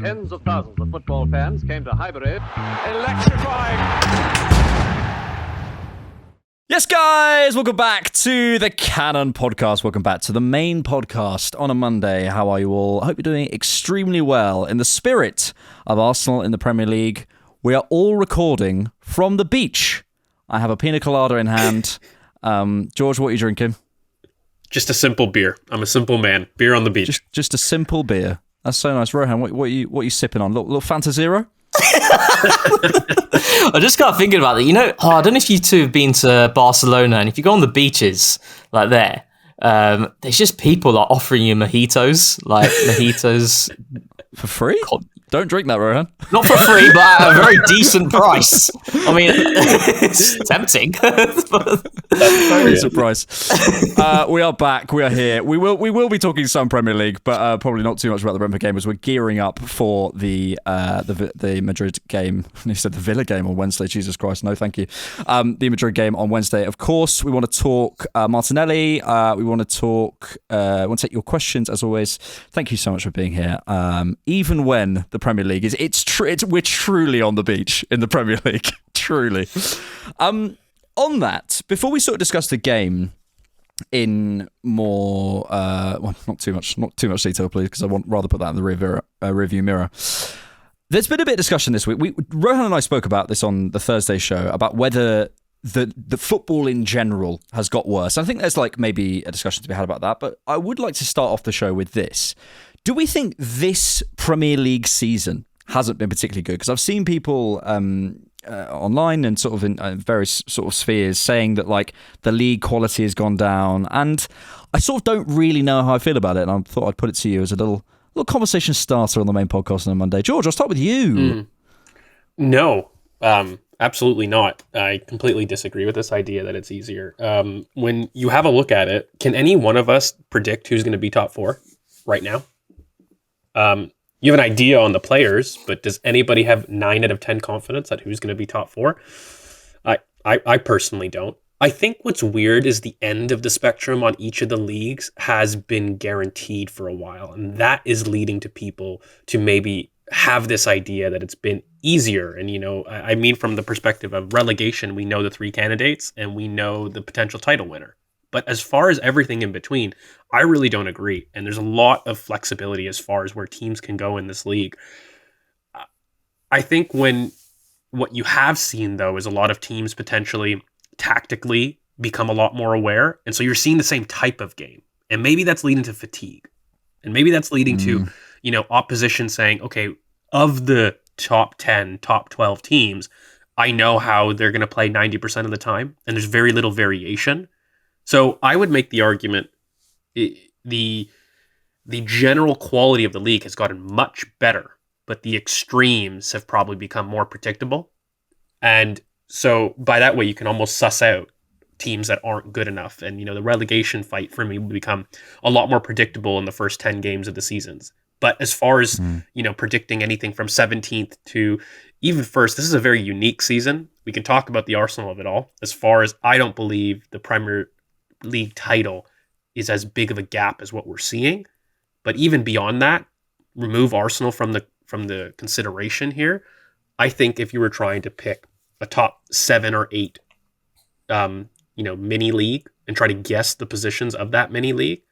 Tens of thousands of football fans came to Highbury. Electrifying! Yes, guys, welcome back to the Cannon Podcast. Welcome back to the main podcast on a Monday. How are you all? I hope you're doing extremely well. In the spirit of Arsenal in the Premier League, we are all recording from the beach. I have a pina colada in hand. George, what are you drinking? Just a simple beer. I'm a simple man. Beer on the beach. Just a simple beer. That's so nice. Rohan, what are you sipping on? Little Fanta Zero? I just got thinking about that. You know, I don't know if you two have been to Barcelona, and if you go on the beaches like there, there's just people that are offering you mojitos for free. Don't drink that, Rohan. Not for free, but at a very decent price. I mean, it's tempting. Very decent price. We are back. We are here. We will be talking some Premier League, but probably not too much about the Brentford game as we're gearing up for the Madrid game. You said the Villa game on Wednesday. Jesus Christ, no, thank you. The Madrid game on Wednesday. Of course, we want to talk Martinelli. We want to take your questions as always. Thank you so much for being here. Even when the Premier League we're truly on the beach in the Premier League. Truly. On that, before we sort of discuss the game in more, not too much detail, please, because I want rather put that in the review mirror. There's been a bit of discussion this week. Rohan and I spoke about this on the Thursday show about whether the football in general has got worse. I think there's maybe a discussion to be had about that, but I would like to start off the show with this. Do we think this Premier League season hasn't been particularly good? Because I've seen people online and sort of in various sort of spheres saying that the league quality has gone down, and I sort of don't really know how I feel about it. And I thought I'd put it to you as a little conversation starter on the main podcast on a Monday. George, I'll start with you. No, absolutely not. I completely disagree with this idea that it's easier. When you have a look at it, can any one of us predict who's going to be top four right now? You have an idea on the players, but does anybody have 9 out of 10 confidence at who's going to be top four? I personally don't. I think what's weird is the end of the spectrum on each of the leagues has been guaranteed for a while, and that is leading to people to maybe have this idea that it's been easier. And, I mean, from the perspective of relegation, we know the 3 candidates and we know the potential title winner. But as far as everything in between, I really don't agree. And there's a lot of flexibility as far as where teams can go in this league. I think what you have seen, though, is a lot of teams potentially tactically become a lot more aware. And so you're seeing the same type of game. And maybe that's leading to fatigue. And maybe that's leading to, opposition saying, okay, of the top 10, top 12 teams, I know how they're going to play 90% of the time. And there's very little variation. So I would make the argument the general quality of the league has gotten much better, but the extremes have probably become more predictable. And so by that way, you can almost suss out teams that aren't good enough. And, the relegation fight for me will become a lot more predictable in the first 10 games of the seasons. But as far as, predicting anything from 17th to even first, this is a very unique season. We can talk about the Arsenal of it all. As far as I don't believe the Premier League title is as big of a gap as what we're seeing, but even beyond that, remove Arsenal from the consideration here. I think if you were trying to pick a top 7 or 8 mini league and try to guess the positions of that mini league,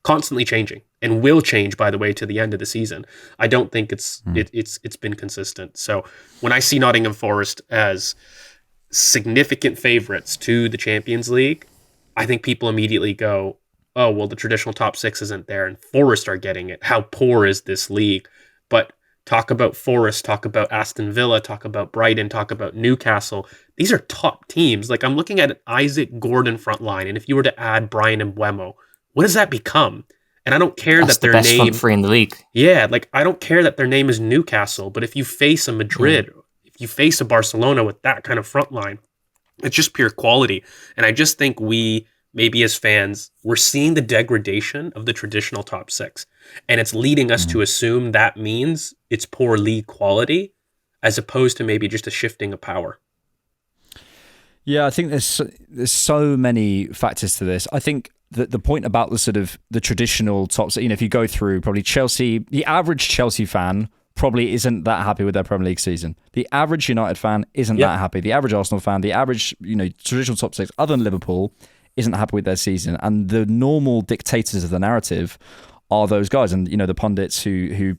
constantly changing and will change, by the way, to the end of the season. I don't think it's been consistent. So when I see Nottingham Forest as significant favorites to the Champions League, I think people immediately go, oh, well, the traditional top 6 isn't there and Forest are getting it. How poor is this league? But talk about Forest, talk about Aston Villa, talk about Brighton, talk about Newcastle. These are top teams. I'm looking at an Isaac Gordon front line, and if you were to add Brian and Mbeumo, what does that become? And I don't care that their name... That's the best front three in the league. Yeah, I don't care that their name is Newcastle, but if you face a Madrid, if you face a Barcelona with that kind of front line, it's just pure quality. And I just think maybe as fans, we're seeing the degradation of the traditional top 6. And it's leading us to assume that means it's poor league quality, as opposed to maybe just a shifting of power. Yeah, I think there's so many factors to this. I think that the point about the traditional tops, if you go through probably Chelsea, the average Chelsea fan probably isn't that happy with their Premier League season. The average United fan isn't that happy. The average Arsenal fan, the average, traditional top six, other than Liverpool, isn't happy with their season. And the normal dictators of the narrative are those guys, and the pundits who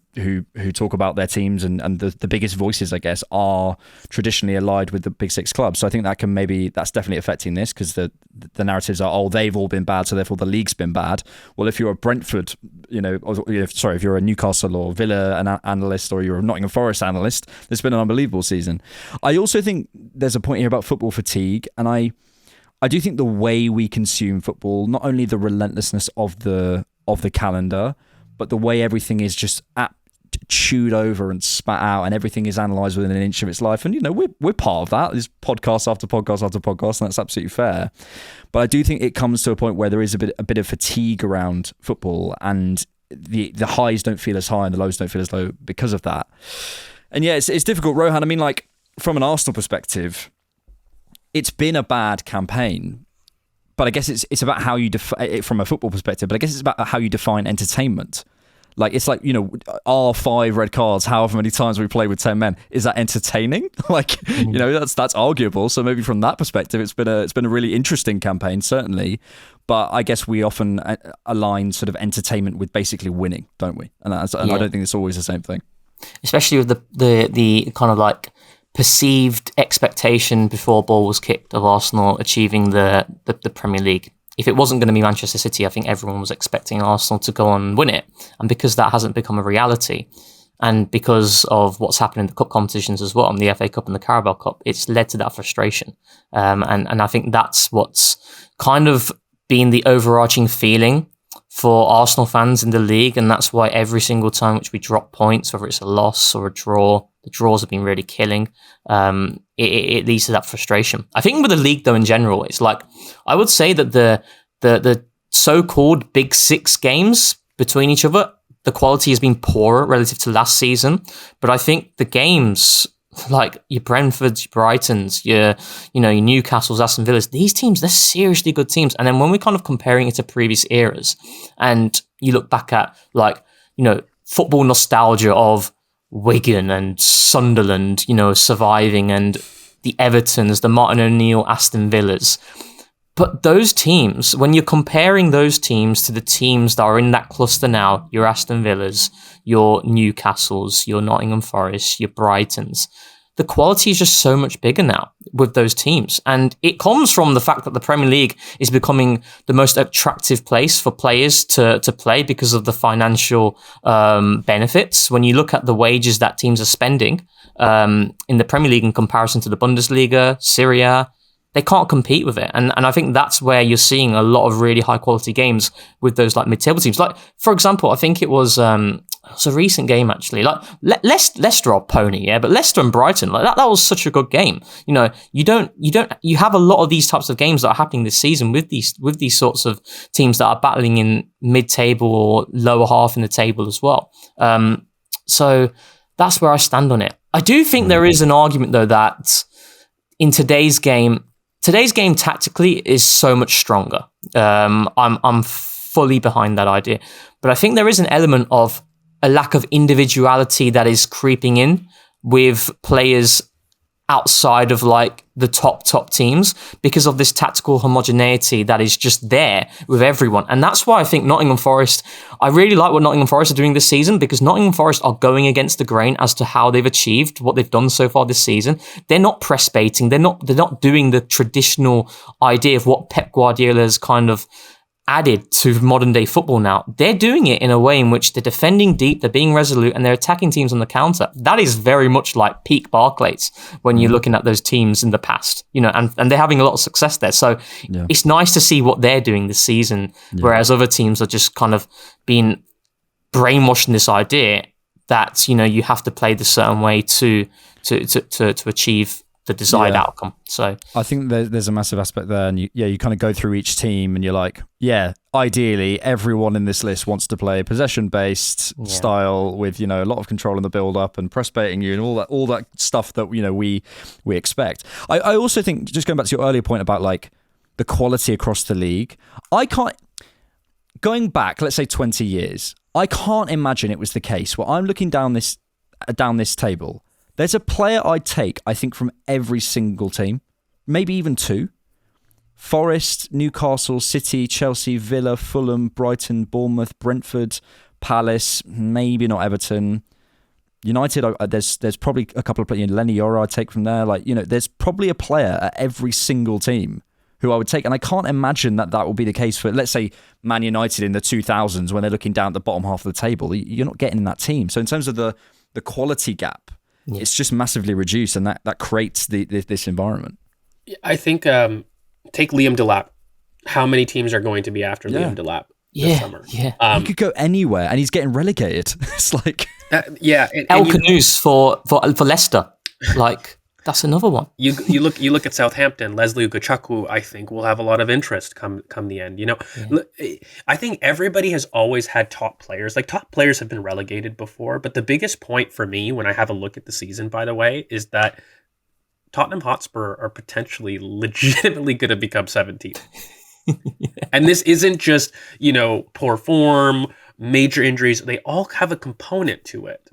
talk about their teams and the biggest voices, I guess, are traditionally allied with the big six clubs. So I think that's definitely affecting this, because the narratives are, they've all been bad, so therefore the league's been bad. Well, if you're a Brentford, if you're a Newcastle or Villa analyst, or you're a Nottingham Forest analyst, there's been an unbelievable season. I also think there's a point here about football fatigue, and I do think the way we consume football, not only the relentlessness of the calendar, but the way everything is just chewed over and spat out, and everything is analysed within an inch of its life. And we're part of that. There's podcast after podcast after podcast, and that's absolutely fair. But I do think it comes to a point where there is a bit of fatigue around football, and the highs don't feel as high and the lows don't feel as low because of that. And yeah, it's difficult, Rohan. I mean, like, from an Arsenal perspective, it's been a bad campaign, but I guess it's about how you define, from a football perspective, but I guess it's about how you define entertainment. Like, it's like, our 5 red cards, however many times we play with 10 men, is that entertaining? Like, that's arguable. So maybe from that perspective, it's been a really interesting campaign, certainly. But I guess we often align sort of entertainment with basically winning, don't we? And I don't think it's always the same thing. Especially with the kind of like perceived expectation before ball was kicked of Arsenal achieving the Premier League. If it wasn't going to be Manchester City, I think everyone was expecting Arsenal to go on and win it. And because that hasn't become a reality, and because of what's happened in the cup competitions as well, in the FA Cup and the Carabao Cup, it's led to that frustration. And I think that's what's kind of been the overarching feeling for Arsenal fans in the league. And that's why every single time which we drop points, whether it's a loss or a draw, the draws have been really killing. It leads to that frustration. I think with the league, though, in general, it's like, I would say that the so-called big 6 games between each other, the quality has been poorer relative to last season. But I think the games like your Brentfords, your Brightons, your Newcastles, Aston Villas, these teams, they're seriously good teams. And then when we're kind of comparing it to previous eras, and you look back at football nostalgia of Wigan and Sunderland, surviving, and the Evertons, the Martin O'Neill, Aston Villas. But those teams, when you're comparing those teams to the teams that are in that cluster now, your Aston Villas, your Newcastles, your Nottingham Forest, your Brightons, the quality is just so much bigger now with those teams. And it comes from the fact that the Premier League is becoming the most attractive place for players to play because of the financial benefits. When you look at the wages that teams are spending in the Premier League in comparison to the Bundesliga, Serie A, they can't compete with it. And I think that's where you're seeing a lot of really high quality games with those like mid-table teams. Like, for example, I think it was a recent game actually. Like Leicester are pony, yeah, but Leicester and Brighton, like that was such a good game. You have a lot of these types of games that are happening this season with these sorts of teams that are battling in mid-table or lower half in the table as well. So that's where I stand on it. I do think there is an argument though that in today's game tactically is so much stronger. I'm fully behind that idea. But I think there is an element of a lack of individuality that is creeping in with players outside of like the top teams because of this tactical homogeneity that is just there with everyone. And that's why I think Nottingham Forest, I really like what Nottingham Forest are doing this season, because Nottingham Forest are going against the grain as to how they've achieved what they've done so far this season. They're not press baiting. They're not doing the traditional idea of what Pep Guardiola has kind of added to modern day football now. They're doing it in a way in which they're defending deep, they're being resolute, and they're attacking teams on the counter. That is very much like peak Barclays when you're looking at those teams in the past, and they're having a lot of success there. So It's nice to see what they're doing this season, whereas other teams are just kind of being brainwashed in this idea that, you have to play the certain way to achieve the desired outcome. So I think there's a massive aspect there, and you kind of go through each team and you're like, ideally everyone in this list wants to play possession-based style with a lot of control in the build-up and press baiting you and all that stuff that we expect. I also think, just going back to your earlier point about like the quality across the league, going back, let's say 20 years, I can't imagine it was the case where I'm looking down this down this table, there's a player I'd take, I think, from every single team, maybe even two. Forest, Newcastle, City, Chelsea, Villa, Fulham, Brighton, Bournemouth, Brentford, Palace, maybe not Everton. United, there's probably a couple of players. Lenny Yoro I'd take from there. There's probably a player at every single team who I would take. And I can't imagine that will be the case for, let's say, Man United in the 2000s when they're looking down at the bottom half of the table. You're not getting in that team. So in terms of the quality gap, it's just massively reduced, and that creates this environment. I think take Liam Delap. How many teams are going to be after Liam Delap this summer? Yeah, he could go anywhere, and he's getting relegated. It's like El Canoes for Leicester. That's another one. You look at Southampton. Leslie Ugochukwu, I think, will have a lot of interest come the end. I think everybody has always had top players. Top players have been relegated before, but the biggest point for me when I have a look at the season, by the way, is that Tottenham Hotspur are potentially legitimately going to become 17th. And this isn't just, poor form, major injuries. They all have a component to it.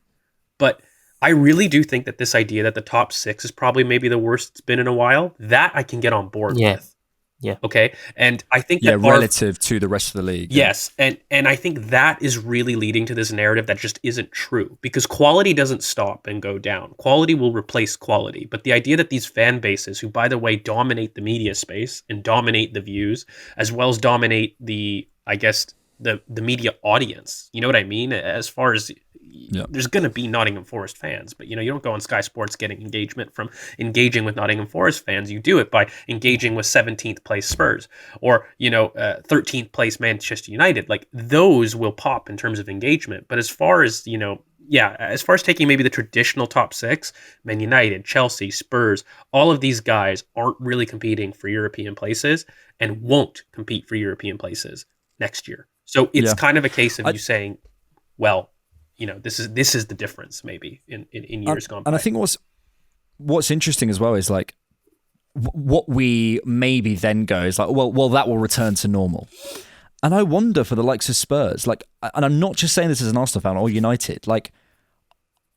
But I really do think that this idea that the top 6 is probably maybe the worst it's been in a while, that I can get on board with. Yeah. Okay. And I think that relative to the rest of the league. Yes. And I think that is really leading to this narrative that just isn't true, because quality doesn't stop and go down. Quality will replace quality. But the idea that these fan bases, who, by the way, dominate the media space and dominate the views, as well as dominate the media audience, you know what I mean? As far as there's going to be Nottingham Forest fans, but you don't go on Sky Sports getting engagement from engaging with Nottingham Forest fans. You do it by engaging with 17th place Spurs or 13th place Manchester United. Those will pop in terms of engagement. But as far as as far as taking maybe the traditional top 6, Man United, Chelsea, Spurs, all of these guys aren't really competing for European places and won't compete for European places next year. So it's kind of a case of you saying, well, this is the difference maybe in years gone by. And I think what's interesting as well is what we maybe then go is well, that will return to normal. And I wonder for the likes of Spurs, and I'm not just saying this as an Arsenal fan or United,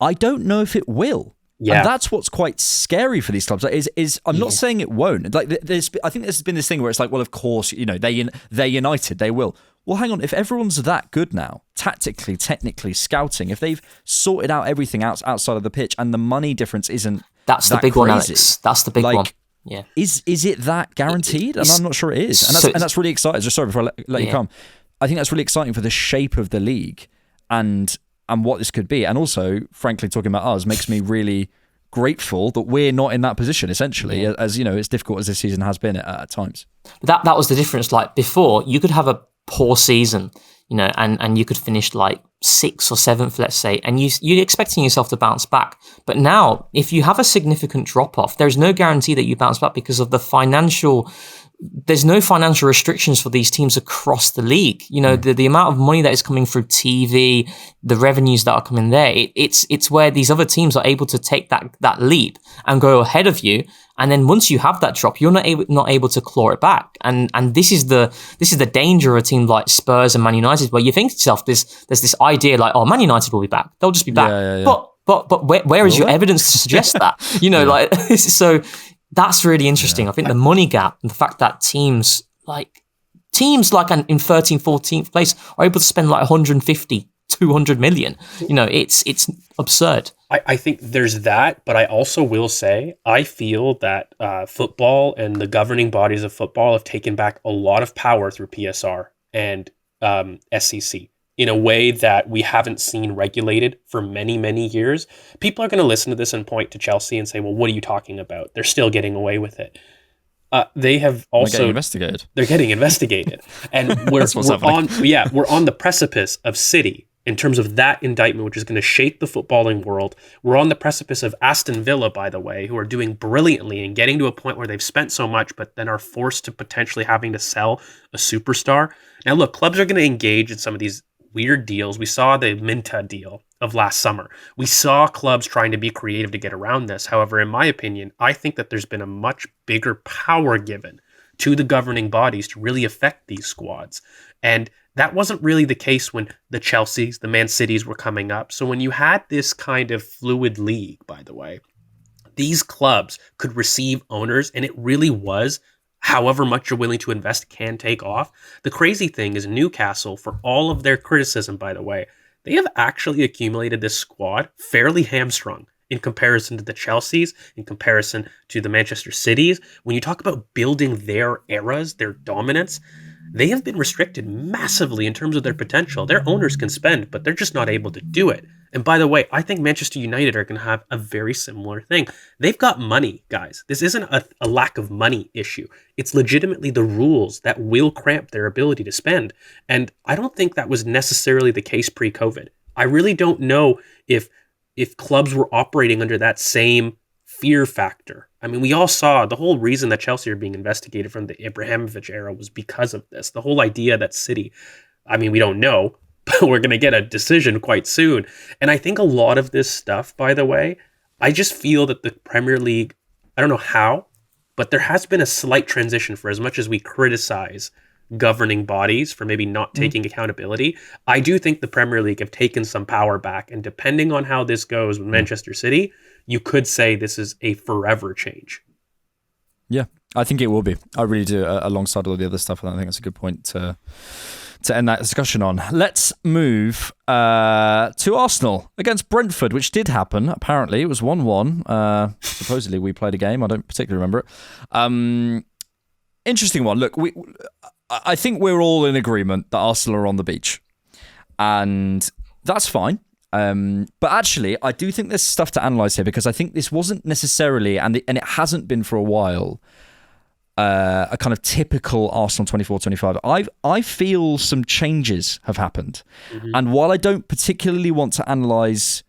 I don't know if it will. Yeah. And that's what's quite scary for these clubs. I'm not saying it won't. I think there's been this thing where it's well, of course, they're United, they will. Well, hang on. If everyone's that good now, tactically, technically, scouting, if they've sorted out everything outside of the pitch, and the money difference isn't that's the big crazy, one, Alex. That's the big one. Yeah. Is it that guaranteed? And I'm not sure it is. And that's really exciting. Just sorry before I let you come. I think that's really exciting for the shape of the league and what this could be. And also, frankly, talking about us makes me really grateful that we're not in that position, essentially, as as difficult as this season has been at times. That was the difference. Before, you could have a poor season, and you could finish 6th or 7th, let's say, and you're expecting yourself to bounce back. But now, if you have a significant drop off, there's no guarantee that you bounce back because of there's no financial restrictions for these teams across the league. The amount of money that is coming through TV, the revenues that are coming there, it's where these other teams are able to take that leap and go ahead of you. And then once you have that drop, you're not able to claw it back. And this is the danger of a team like Spurs and Man United, where you think to yourself, there's this idea Man United will be back. They'll just be back. Yeah. But where is your evidence to suggest that? So that's really interesting. I think the money gap and the fact that teams in 13th, 14th place are able to spend 150, 200 million. It's absurd. I think there's that, but I also will say I feel that football and the governing bodies of football have taken back a lot of power through PSR and SEC in a way that we haven't seen regulated for many, many years. People are going to listen to this and point to Chelsea and say, well, what are you talking about? They're still getting away with it. They have also... They're getting investigated. And we're on the precipice of City in terms of that indictment, which is going to shake the footballing world. We're on the precipice of Aston Villa, by the way, who are doing brilliantly and getting to a point where they've spent so much, but then are forced to potentially having to sell a superstar. Now, look, clubs are going to engage in some of these weird deals. We saw the Minta deal of last summer. We saw clubs trying to be creative to get around this. However, in my opinion, I think that there's been a much bigger power given to the governing bodies to really affect these squads. And that wasn't really the case when the Chelseas, the Man Cities were coming up. So when you had this kind of fluid league, by the way, these clubs could receive owners, and it really was however much you're willing to invest can take off. The crazy thing is Newcastle, for all of their criticism, by the way, they have actually accumulated this squad fairly hamstrung in comparison to the Chelseas, in comparison to the Manchester Cities. When you talk about building their eras, their dominance, they have been restricted massively in terms of their potential. Their owners can spend, but they're just not able to do it. And by the way, I think Manchester United are going to have a very similar thing. They've got money, guys. This isn't a lack of money issue. It's legitimately the rules that will cramp their ability to spend. And I don't think that was necessarily the case pre-COVID. I really don't know if clubs were operating under that same fear factor. I mean, we all saw the whole reason that Chelsea are being investigated from the Abramovich era was because of this. The whole idea that City, I mean, we don't know, but we're going to get a decision quite soon. And I think a lot of this stuff, by the way, I just feel that the Premier League, I don't know how, but there has been a slight transition. For as much as we criticize governing bodies for maybe not taking accountability, I do think the Premier League have taken some power back. And depending on how this goes with Manchester City, you could say this is a forever change. Yeah, I think it will be. I really do, alongside all the other stuff. And I think that's a good point to end that discussion on. Let's move to Arsenal against Brentford, which did happen. Apparently, it was 1-1. Supposedly, we played a game. I don't particularly remember it. Interesting one. Look, I think we're all in agreement that Arsenal are on the beach. And that's fine. But actually, I do think there's stuff to analyse here, because I think this wasn't necessarily, and it hasn't been for a while, a kind of typical Arsenal 24-25. I feel some changes have happened. Mm-hmm. And while I don't particularly want to analyse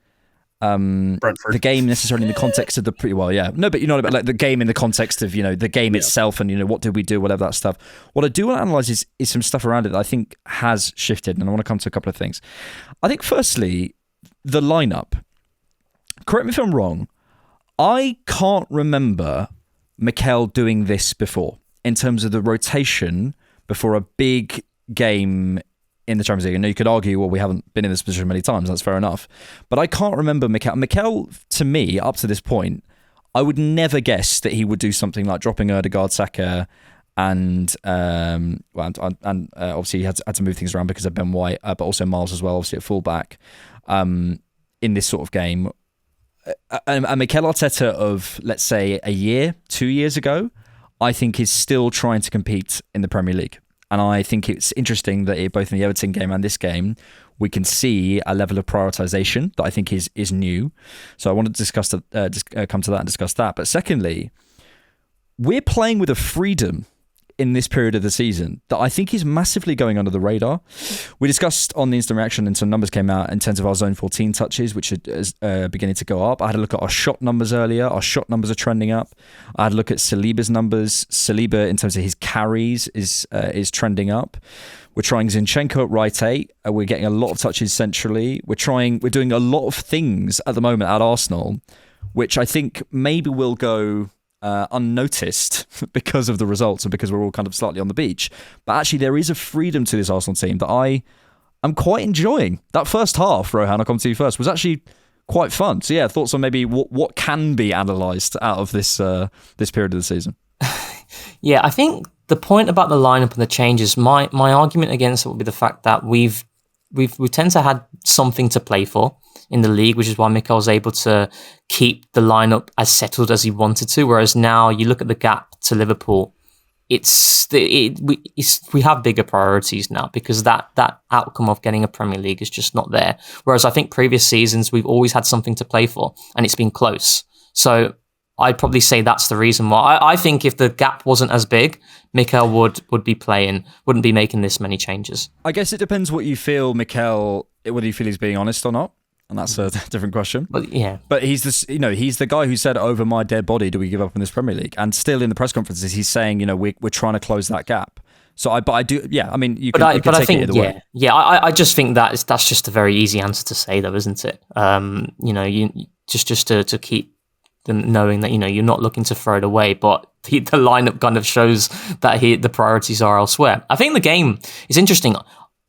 the game necessarily in the context of the but you know about like the game in the context of the game itself, and what did we do, whatever that stuff. What I do want to analyse is some stuff around it that I think has shifted, and I want to come to a couple of things. I think firstly, the lineup. Correct me if I'm wrong. I can't remember Mikel doing this before in terms of the rotation before a big game in the Champions League. I know you could argue, well, we haven't been in this position many times. That's fair enough. But I can't remember Mikel. Mikel, to me, up to this point, I would never guess that he would do something like dropping Ødegaard, Saka, and obviously he had to move things around because of Ben White, but also Miles as well, obviously at fullback, in this sort of game. And Mikel Arteta of, let's say, a year, 2 years ago, I think is still trying to compete in the Premier League. And I think it's interesting that both in the Everton game and this game, we can see a level of prioritisation that I think is new. So I wanted to come to that and discuss that. But secondly, we're playing with a freedom in this period of the season that I think is massively going under the radar. We discussed on the instant reaction, and some numbers came out in terms of our zone 14 touches, which are beginning to go up. I had a look at our shot numbers earlier. Our shot numbers are trending up. I had a look at Saliba's numbers. Saliba, in terms of his carries, is trending up. We're trying Zinchenko at right 8. We're getting a lot of touches centrally. We're doing a lot of things at the moment at Arsenal, which I think maybe will go unnoticed because of the results and because we're all kind of slightly on the beach. But actually, there is a freedom to this Arsenal team that I am quite enjoying. That first half, Rohan, I'll come to you first, was actually quite fun. So yeah, thoughts on maybe what can be analysed out of this period of the season. Yeah, I think the point about the lineup and the changes, my argument against it would be the fact that we tend to have something to play for in the league, which is why Mikel was able to keep the lineup as settled as he wanted to. Whereas now you look at the gap to Liverpool, we have bigger priorities now because that outcome of getting a Premier League is just not there. Whereas I think previous seasons we've always had something to play for and it's been close. So I'd probably say that's the reason why. I think if the gap wasn't as big, Mikel would be playing, wouldn't be making this many changes. I guess it depends what you feel, Mikel, whether you feel he's being honest or not. And that's a different question. But yeah. But he's the guy who said, over my dead body, do we give up in this Premier League? And still in the press conferences, he's saying, we're trying to close that gap. So I do, yeah, I mean, you can take it either way. Yeah, I just think that's just a very easy answer to say though, isn't it? You just to keep than knowing that, you're not looking to throw it away, but the lineup kind of shows that the priorities are elsewhere. I think the game is interesting.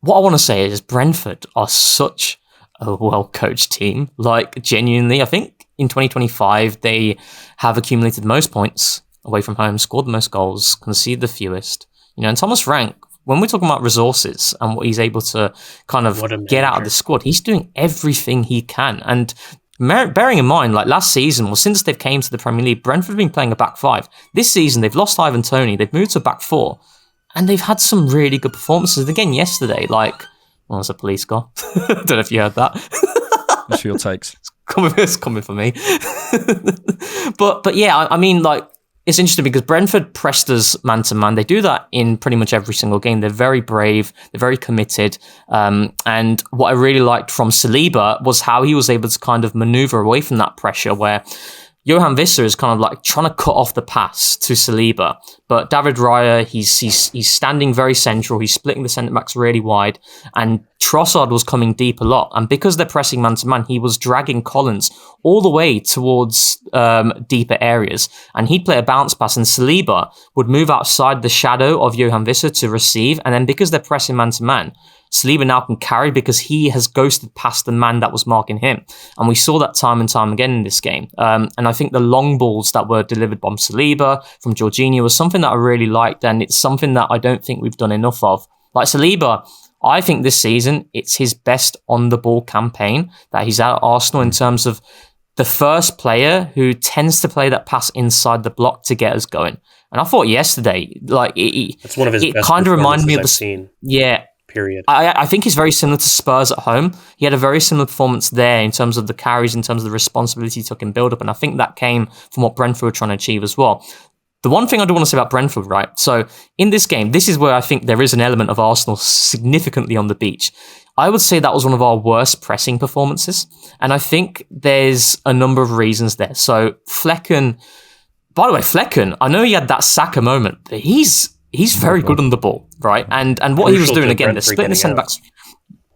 What I want to say is Brentford are such a well-coached team. Like, genuinely, I think in 2025, they have accumulated the most points away from home, scored the most goals, conceded the fewest. And Thomas Frank, when we're talking about resources and what he's able to kind of get out of the squad, he's doing everything he can. And bearing in mind, like last season, since they've came to the Premier League, Brentford have been playing a back five. This season, they've lost Ivan Toney, they've moved to a back four, and they've had some really good performances. Again, yesterday, like, well, there's a police car. Don't know if you heard that. What's your takes? It's coming for me. but yeah, I mean, like, it's interesting because Brentford pressed us man-to-man. They do that in pretty much every single game. They're very brave. They're very committed. And what I really liked from Saliba was how he was able to kind of maneuver away from that pressure where Johan Visser is kind of like trying to cut off the pass to Saliba. But David Raya, he's standing very central. He's splitting the centre-backs really wide. And Trossard was coming deep a lot. And because they're pressing man-to-man, he was dragging Collins all the way towards deeper areas. And he'd play a bounce pass, and Saliba would move outside the shadow of Johan Visser to receive. And then because they're pressing man-to-man, Saliba now can carry because he has ghosted past the man that was marking him. And we saw that time and time again in this game. And I think the long balls that were delivered by Saliba, from Jorginho, was something that I really liked. And it's something that I don't think we've done enough of. Like Saliba, I think this season, it's his best on-the-ball campaign that he's at Arsenal in terms of the first player who tends to play that pass inside the block to get us going. And I thought yesterday, like, it's one of his best kind of reminded me of I've seen. Yeah. Period. I think he's very similar to Spurs at home. He had a very similar performance there in terms of the carries, in terms of the responsibility he took in build-up, and I think that came from what Brentford were trying to achieve as well. The one thing I do want to say about Brentford, right? So in this game, this is where I think there is an element of Arsenal significantly on the beach. I would say that was one of our worst pressing performances, and I think there's a number of reasons there. So Flecken, by the way, I know he had that Saka moment, but he's very good on the ball, right? And what he was doing, again, they're splitting the centre-backs.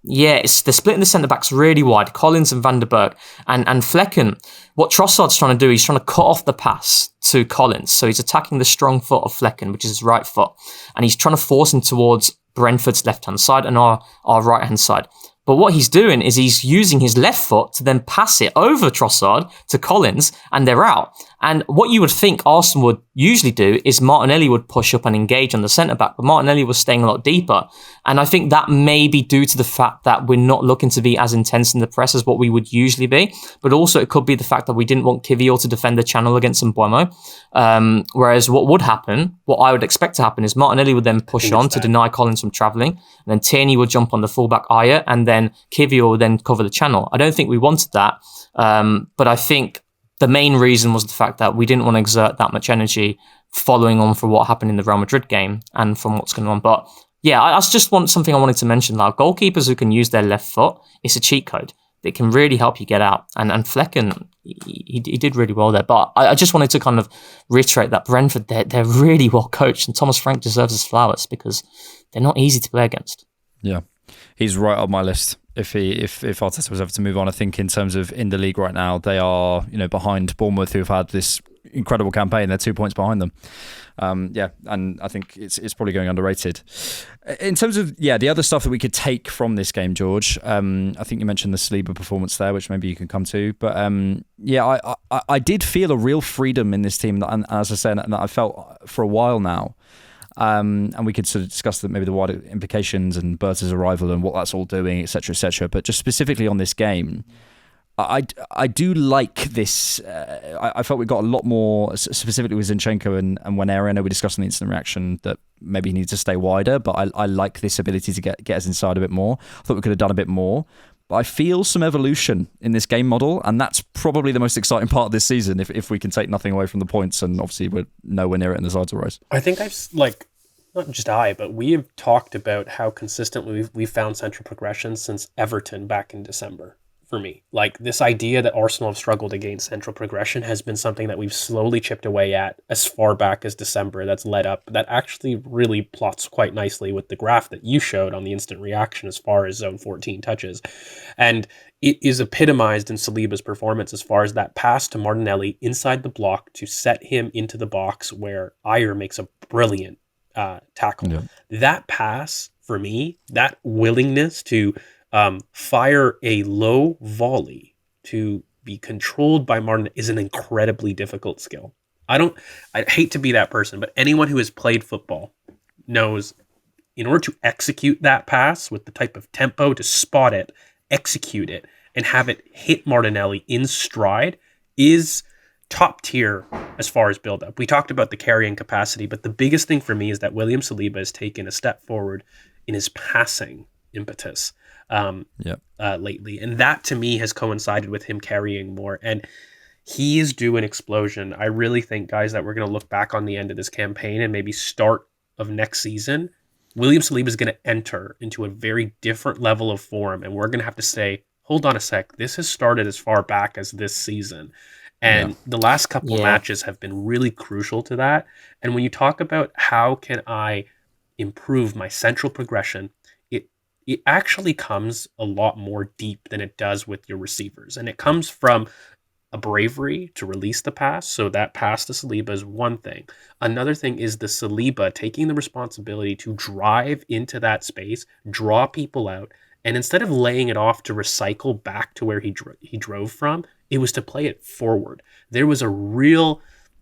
Yeah, they're splitting the centre-backs really wide, Collins and Van der Berg. And Flecken, what Trossard's trying to do, he's trying to cut off the pass to Collins. So he's attacking the strong foot of Flecken, which is his right foot. And he's trying to force him towards Brentford's left-hand side and our right-hand side. But what he's doing is he's using his left foot to then pass it over Trossard to Collins, and they're out. And what you would think Arsenal would usually do is Martinelli would push up and engage on the centre-back, but Martinelli was staying a lot deeper. And I think that may be due to the fact that we're not looking to be as intense in the press as what we would usually be, but also it could be the fact that we didn't want Kivior to defend the channel against Mbeumo. Whereas what would happen, what I would expect to happen, is Martinelli would then push on to deny Collins from travelling, and then Tierney would jump on the fullback Aya, and then Kivior would then cover the channel. I don't think we wanted that, but I think the main reason was the fact that we didn't want to exert that much energy following on from what happened in the Real Madrid game and from what's going on. But yeah, that's just something I wanted to mention. Like, goalkeepers who can use their left foot, it's a cheat code. It can really help you get out. And Flecken, he did really well there. But I just wanted to kind of reiterate that Brentford, they're really well coached, and Thomas Frank deserves his flowers because they're not easy to play against. Yeah, he's right on my list. If Arteta was ever to move on, I think in terms of in the league right now, they are behind Bournemouth, who've had this incredible campaign. They're 2 points behind them. And I think it's probably going underrated. In terms of the other stuff that we could take from this game, George. I think you mentioned the Saliba performance there, which maybe you can come to. But I did feel a real freedom in this team, and as I said, that I felt for a while now. And we could sort of discuss maybe the wider implications and Berta's arrival and what that's all doing, etc., etc. But just specifically on this game, I do like this. I felt we got a lot more, specifically with Zinchenko and Wanera. I know we discussed in the instant reaction that maybe he needs to stay wider, but I like this ability to get us inside a bit more. I thought we could have done a bit more. But I feel some evolution in this game model, and that's probably the most exciting part of this season if we can take nothing away from the points, and obviously we're nowhere near it in the sides of race. I think not just but we have talked about how consistently we've found central progression since Everton back in December. For me, like, this idea that Arsenal have struggled against central progression has been something that we've slowly chipped away at as far back as December. That's led up. That actually really plots quite nicely with the graph that you showed on the instant reaction as far as zone 14 touches. And it is epitomized in Saliba's performance as far as that pass to Martinelli inside the block to set him into the box where Ayer makes a brilliant tackle. Yeah. That pass, for me, that willingness to fire a low volley to be controlled by Martin is an incredibly difficult skill. I hate to be that person, but anyone who has played football knows in order to execute that pass with the type of tempo to spot it, execute it, and have it hit Martinelli in stride is top tier as far as build-up. We talked about the carrying capacity, but the biggest thing for me is that William Saliba has taken a step forward in his passing impetus lately. And that, to me, has coincided with him carrying more. And he is due an explosion. I really think, guys, that we're going to look back on the end of this campaign and maybe start of next season. William Saliba is going to enter into a very different level of form, and we're going to have to say, hold on a sec, this has started as far back as this season. And the last couple matches have been really crucial to that. And when you talk about how can I improve my central progression, it actually comes a lot more deep than it does with your receivers. And it comes from a bravery to release the pass. So that pass to Saliba is one thing. Another thing is the Saliba taking the responsibility to drive into that space, draw people out, and instead of laying it off to recycle back to where he drove from, it was to play it forward. There was a real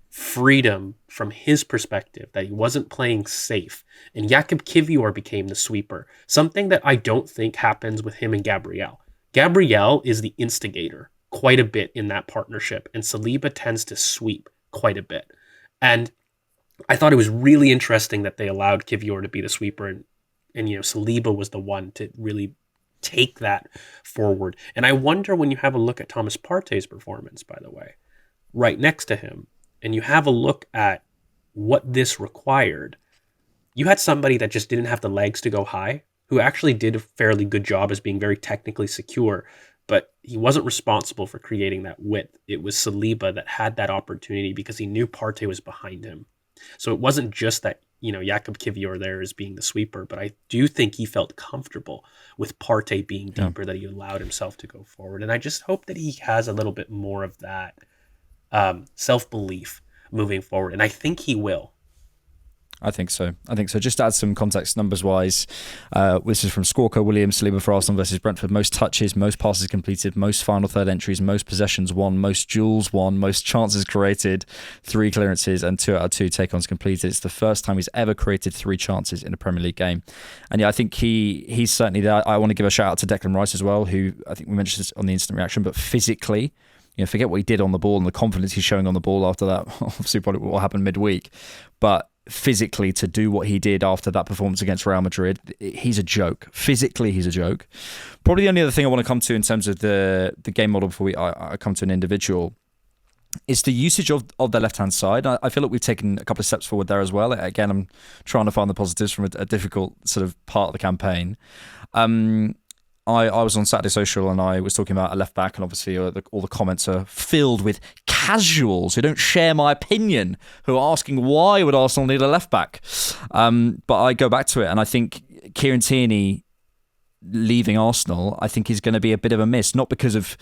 freedom from his perspective that he wasn't playing safe. And Jakub Kiwior became the sweeper, something that I don't think happens with him and Gabriel. Gabriel is the instigator quite a bit in that partnership, and Saliba tends to sweep quite a bit. And I thought it was really interesting that they allowed Kiwior to be the sweeper, and Saliba was the one to really take that forward. And I wonder, when you have a look at Thomas Partey's performance, by the way, right next to him, and you have a look at what this required, you had somebody that just didn't have the legs to go high, who actually did a fairly good job as being very technically secure, but he wasn't responsible for creating that width. It was Saliba that had that opportunity because he knew Partey was behind him. So it wasn't just that, Jakub Kiwior there as being the sweeper, but I do think he felt comfortable with Partey being deeper, that he allowed himself to go forward. And I just hope that he has a little bit more of that self-belief moving forward. And I think he will. I think so. Just to add some context numbers-wise, this is from Squawker. William Saliba for Arsenal versus Brentford. Most touches, most passes completed, most final third entries, most possessions won, most duels won, most chances created, 3 clearances, and 2 out of 2 take-ons completed. It's the first time he's ever created 3 chances in a Premier League game. And I think he's certainly there. I want to give a shout-out to Declan Rice as well, who I think we mentioned this on the instant reaction, but physically, forget what he did on the ball and the confidence he's showing on the ball after that. Obviously, probably what happened midweek. But physically, to do what he did after that performance against Real Madrid, he's a joke. Physically, he's a joke. Probably the only other thing I want to come to in terms of the game model before I come to an individual is the usage of the left-hand side. I feel like we've taken a couple of steps forward there as well. Again, I'm trying to find the positives from a difficult sort of part of the campaign. I was on Saturday Social and I was talking about a left back, and obviously all the comments are filled with casuals who don't share my opinion, who are asking why would Arsenal need a left back. But I go back to it, and I think Kieran Tierney leaving Arsenal, I think is going to be a bit of a miss, not because of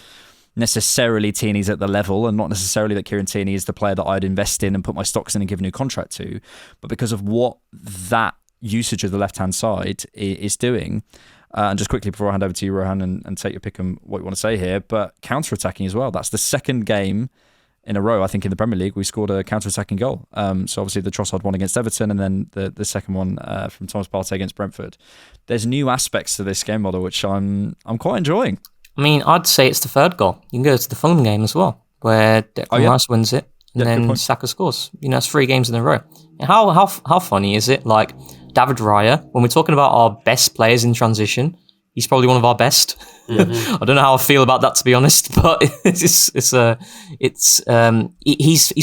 necessarily Tierney's at the level, and not necessarily that Kieran Tierney is the player that I'd invest in and put my stocks in and give a new contract to, but because of what that usage of the left-hand side is doing. And just quickly before I hand over to you, Rohan, and take your pick on what you want to say here, but counter-attacking as well. That's the second game in a row, I think, in the Premier League, we scored a counter-attacking goal. So obviously the Trossard one against Everton, and then the second one from Thomas Partey against Brentford. There's new aspects to this game model, which I'm quite enjoying. I mean, I'd say it's the third goal. You can go to the Fulham game as well, where Declan Rice wins it, and then Saka scores. It's 3 games in a row. How funny is it? Like, David Raya, when we're talking about our best players in transition, he's probably one of our best. Mm-hmm. I don't know how I feel about that, to be honest, but he's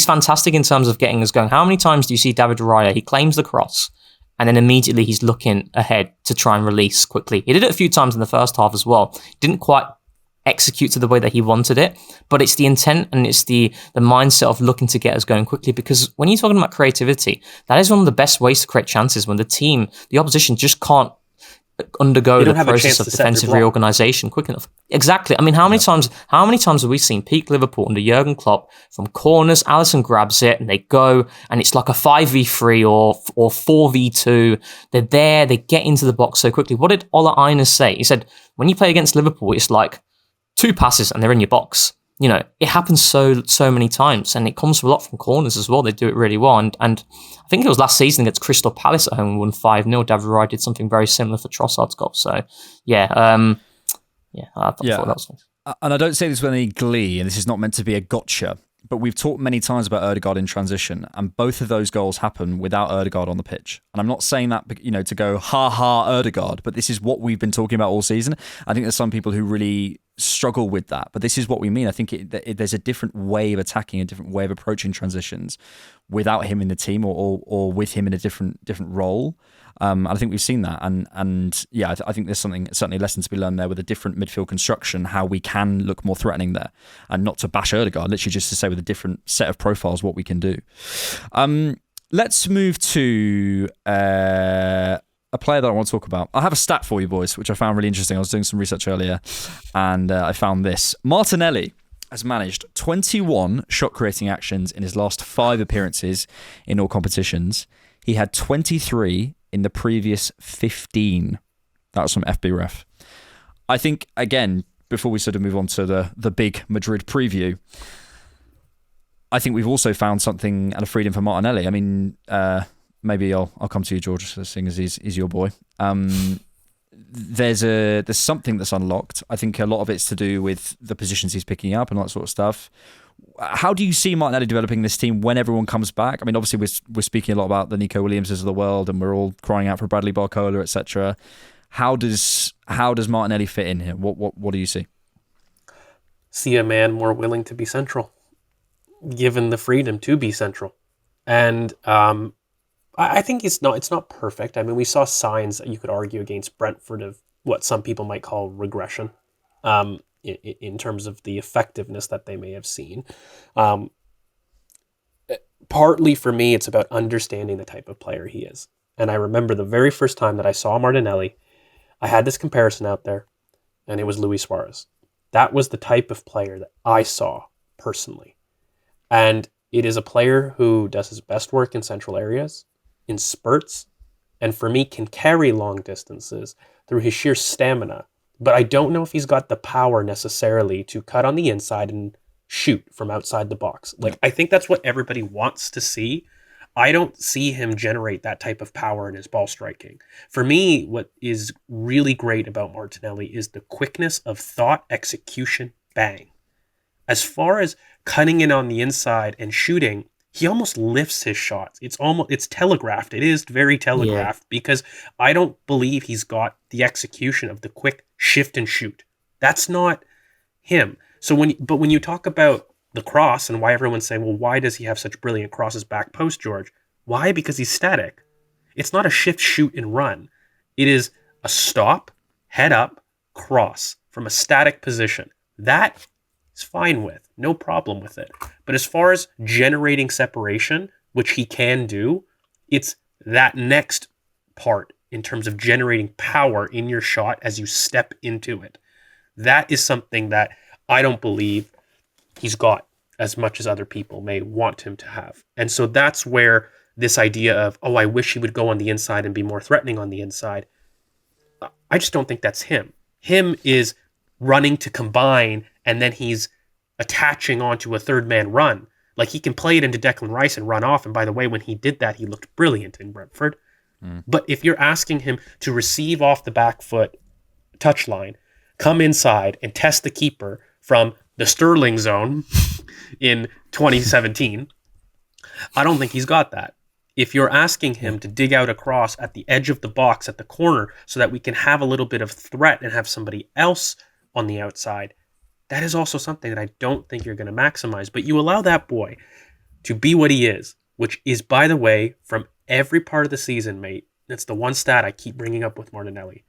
fantastic in terms of getting us going. How many times do you see David Raya? He claims the cross, and then immediately he's looking ahead to try and release quickly. He did it a few times in the first half as well. Didn't quite execute to the way that he wanted it, but it's the intent and it's the mindset of looking to get us going quickly, because when you're talking about creativity, that is one of the best ways to create chances when the opposition just can't undergo They don't the have a process chance of to set their defensive block. reorganization quick enough. Exactly. I mean, how many times have we seen peak Liverpool under Jurgen Klopp from corners? Alisson grabs it and they go, and it's like a 5v3 or 4v2. They're there, they get into the box so quickly. What did Ola Aina say? He said, when you play against Liverpool, it's like 2 passes and they're in your box. You know, it happens so many times, and it comes a lot from corners as well. They do it really well. And I think it was last season against Crystal Palace at home and won 5-0. David Raya did something very similar for Trossard's goal. So, I thought that was nice. And I don't say this with any glee, and this is not meant to be a gotcha, but we've talked many times about Ødegaard in transition, and both of those goals happen without Ødegaard on the pitch. And I'm not saying that, to go, ha, Ødegaard, but this is what we've been talking about all season. I think there's some people who really struggle with that, but this is what we mean. I think there's a different way of attacking, a different way of approaching transitions without him in the team or with him in a different role. I think we've seen that, and I think there's certainly a lesson to be learned there with a different midfield construction, how we can look more threatening there, and not to bash Ødegaard, literally just to say with a different set of profiles what we can do. Let's move to a player that I want to talk about. I have a stat for you boys, which I found really interesting. I was doing some research earlier, and I found this. Martinelli has managed 21 shot-creating actions in his last 5 appearances in all competitions. He had 23 in the previous 15. That was from FB Ref. I think, again, before we sort of move on to the big Madrid preview, I think we've also found something and a freedom for Martinelli. I mean, maybe I'll come to you, George, seeing as he's your boy. There's something that's unlocked. I think a lot of it's to do with the positions he's picking up and all that sort of stuff. How do you see Martinelli developing this team when everyone comes back? I mean, obviously we're speaking a lot about the Nico Williamses of the world, and we're all crying out for Bradley Barcola, etc. How does Martinelli fit in here? What do you see? See a man more willing to be central, given the freedom to be central, and I think it's not perfect. I mean, we saw signs that you could argue against Brentford of what some people might call regression. In terms of the effectiveness that they may have seen. Partly for me, it's about understanding the type of player he is. And I remember the very first time that I saw Martinelli, I had this comparison out there, and it was Luis Suarez. That was the type of player that I saw personally. And it is a player who does his best work in central areas, in spurts, and for me can carry long distances through his sheer stamina. But I don't know if he's got the power necessarily to cut on the inside and shoot from outside the box. Like, I think that's what everybody wants to see. I don't see him generate that type of power in his ball striking. For me, what is really great about Martinelli is the quickness of thought, execution, bang. As far as cutting in on the inside and shooting, he almost lifts his shots. It's telegraphed. It is very telegraphed because I don't believe he's got the execution of the quick shift and shoot. That's not him. So when you talk about the cross and why everyone's saying, well, why does he have such brilliant crosses back post, George? Why? Because he's static. It's not a shift, shoot, and run. It is a stop, head up, cross from a static position. That is fine with. No problem with it. But as far as generating separation, which he can do, it's that next part in terms of generating power in your shot as you step into it. That is something that I don't believe he's got as much as other people may want him to have. And so that's where this idea of, oh, I wish he would go on the inside and be more threatening on the inside. I just don't think that's him. Him is running to combine, and then he's attaching onto a third man run. Like, he can play it into Declan Rice and run off. And by the way, when he did that, he looked brilliant in Brentford. But if you're asking him to receive off the back foot touchline, come inside and test the keeper from the Sterling zone in 2017, I don't think he's got that. If you're asking him to dig out a cross at the edge of the box at the corner so that we can have a little bit of threat and have somebody else on the outside, that is also something that I don't think you're going to maximize. But you allow that boy to be what he is, which is, by the way, from every part of the season, mate. It's the one stat I keep bringing up with Martinelli.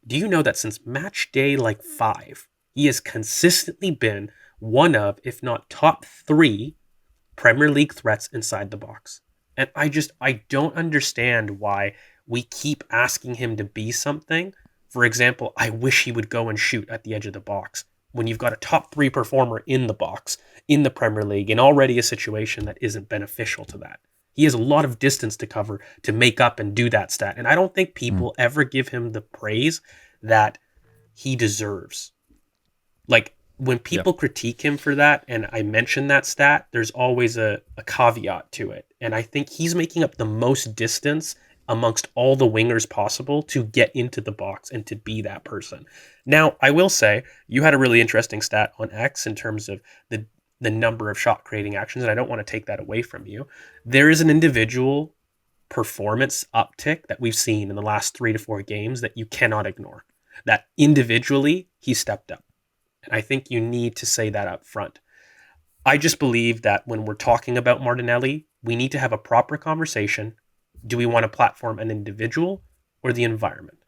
Do you know that since match day 5, he has consistently been one of, if not top 3, Premier League threats inside the box? And I don't understand why we keep asking him to be something. For example, I wish he would go and shoot at the edge of the box. When you've got a top 3 performer in the box, in the Premier League, and already a situation that isn't beneficial to that. He has a lot of distance to cover to make up and do that stat. And I don't think people ever give him the praise that he deserves. Like, when people critique him for that, and I mention that stat, there's always a caveat to it. And I think he's making up the most distance amongst all the wingers possible to get into the box and to be that person. Now, I will say, you had a really interesting stat on X in terms of the number of shot creating actions, and I don't want to take that away from you. There is an individual performance uptick that we've seen in the last 3 to 4 games that you cannot ignore. That individually, he stepped up. And I think you need to say that up front. I just believe that when we're talking about Martinelli, we need to have a proper conversation. Do we want to platform an individual or the environment?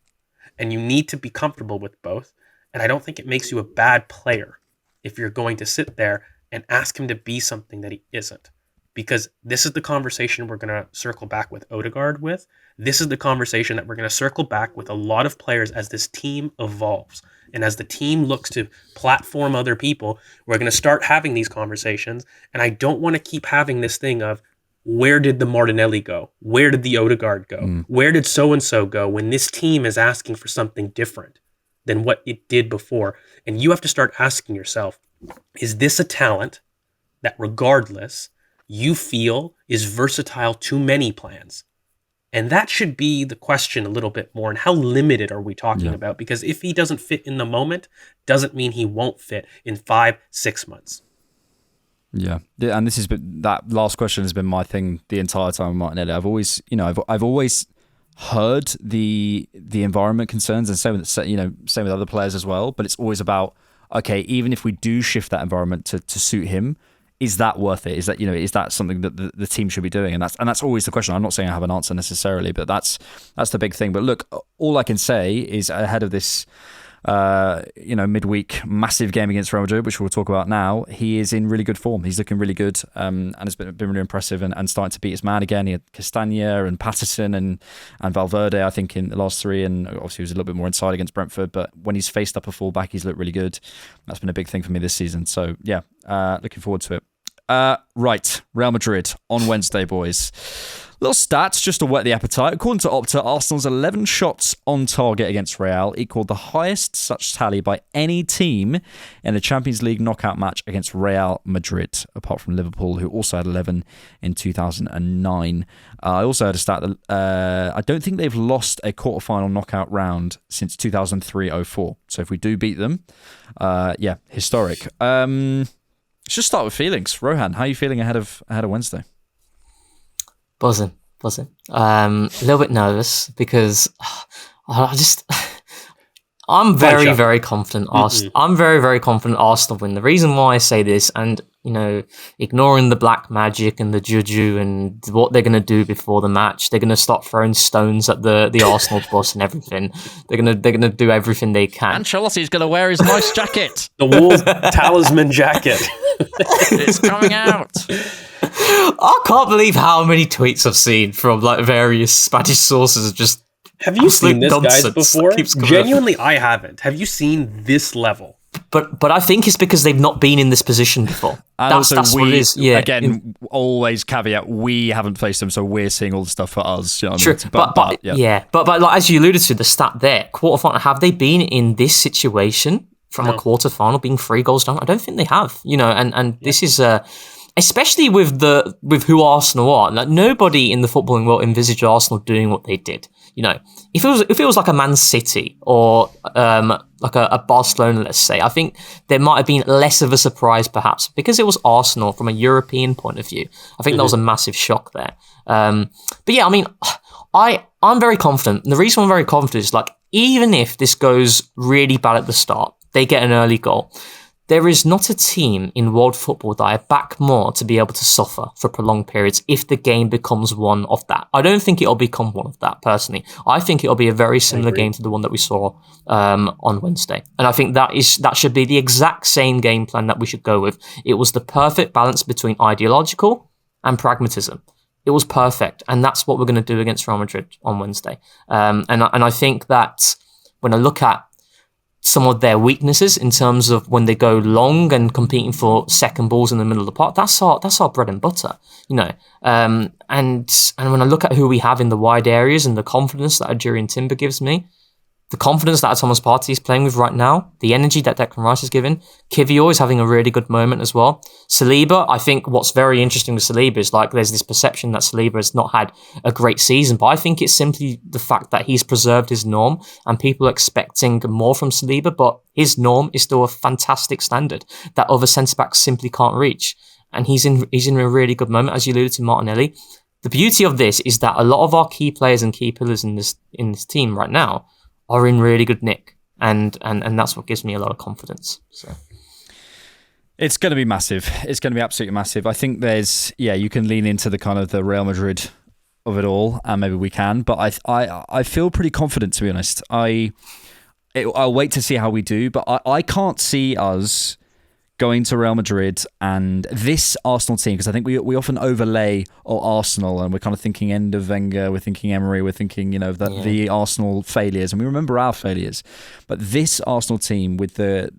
And you need to be comfortable with both. And I don't think it makes you a bad player if you're going to sit there and ask him to be something that he isn't. Because this is the conversation we're going to circle back with Odegaard with. This is the conversation that we're going to circle back with a lot of players as this team evolves. And as the team looks to platform other people, we're going to start having these conversations. And I don't want to keep having this thing of, where did the Martinelli go? Where did the Odegaard go? Where did so-and-so go when this team is asking for something different than what it did before? And you have to start asking yourself, is this a talent that regardless you feel is versatile to many plans? And that should be the question a little bit more. And how limited are we talking about? Because if he doesn't fit in the moment, doesn't mean he won't fit in 5-6 months. Yeah, and this has been, that last question has been my thing the entire time with Martinelli. I've always, I've always heard the environment concerns, and same with other players as well. But it's always about, okay, even if we do shift that environment to suit him, is that worth it? Is that something that the team should be doing? And that's always the question. I'm not saying I have an answer necessarily, but that's the big thing. But look, all I can say is ahead of this midweek massive game against Real Madrid, which we'll talk about now, he is in really good form. He's looking really good, and has been really impressive and starting to beat his man again. He had Castagna and Patterson and Valverde, I think, in the last 3, and obviously he was a little bit more inside against Brentford, but when he's faced up a fullback, he's looked really good. That's been a big thing for me this season. So yeah, looking forward to it. Right, Real Madrid on Wednesday, boys. Little stats just to whet the appetite. According to Opta, Arsenal's 11 shots on target against Real equaled the highest such tally by any team in a Champions League knockout match against Real Madrid, apart from Liverpool, who also had 11 in 2009. I also heard a stat that I don't think they've lost a quarterfinal knockout round since 2003-04. So if we do beat them, historic. Let's just start with feelings. Rohan, how are you feeling ahead of Wednesday? Buzzing. A little bit nervous because I'm very, very confident. I'm very, very confident Arsenal win. The reason why I say this, and ignoring the black magic and the juju and what they're going to do before the match, they're going to start throwing stones at the Arsenal bus and everything. They're going to do everything they can. Ancelotti's going to wear his nice jacket, the Wolves talisman jacket. It's coming out. I can't believe how many tweets I've seen from various Spanish sources. Just have you seen this, guys, before? Genuinely, I haven't. Have you seen this level? But I think it's because they've not been in this position before. And that's what it is. Yeah. Again, always caveat: we haven't faced them, so we're seeing all the stuff for us. You know what I mean? But like, as you alluded to, the stat there, quarterfinal. Have they been in this situation from a quarterfinal, being 3 goals down? I don't think they have. And this is especially with who Arsenal are. Like, nobody in the footballing world envisaged Arsenal doing what they did. If it was like a Man City or like a Barcelona, let's say, I think there might have been less of a surprise, perhaps, because it was Arsenal from a European point of view. I think that was a massive shock there. But yeah, I mean, I'm very confident. And the reason I'm very confident is, like, even if this goes really bad at the start, they get an early goal, there is not a team in world football that I back more to be able to suffer for prolonged periods if the game becomes one of that. I don't think it'll become one of that, personally. I think it'll be a very similar game to the one that we saw on Wednesday. And I think that should be the exact same game plan that we should go with. It was the perfect balance between ideological and pragmatism. It was perfect, and that's what we're going to do against Real Madrid on Wednesday. And I think that when I look at some of their weaknesses in terms of when they go long and competing for second balls in the middle of the park, that's our bread and butter, you know. And when I look at who we have in the wide areas and the confidence that Adurian Timber gives me, the confidence that Thomas Partey is playing with right now, the energy that Declan Rice is giving, Kivior is having a really good moment as well. Saliba, I think what's very interesting with Saliba is like there's this perception that Saliba has not had a great season, but I think it's simply the fact that he's preserved his norm and people are expecting more from Saliba, but his norm is still a fantastic standard that other centre-backs simply can't reach. And he's in a really good moment, as you alluded to, Martinelli. The beauty of this is that a lot of our key players and key pillars in this team right now are in really good nick, and that's what gives me a lot of confidence. So it's going to be massive. It's going to be absolutely massive. I think you can lean into the kind of the Real Madrid of it all, and maybe we can. But I feel pretty confident, to be honest. I'll wait to see how we do, but I can't see us going to Real Madrid and this Arsenal team, because I think we often overlay Arsenal and we're kind of thinking end of Wenger, we're thinking Emery, we're thinking, the Arsenal failures, and we remember our failures. But this Arsenal team with the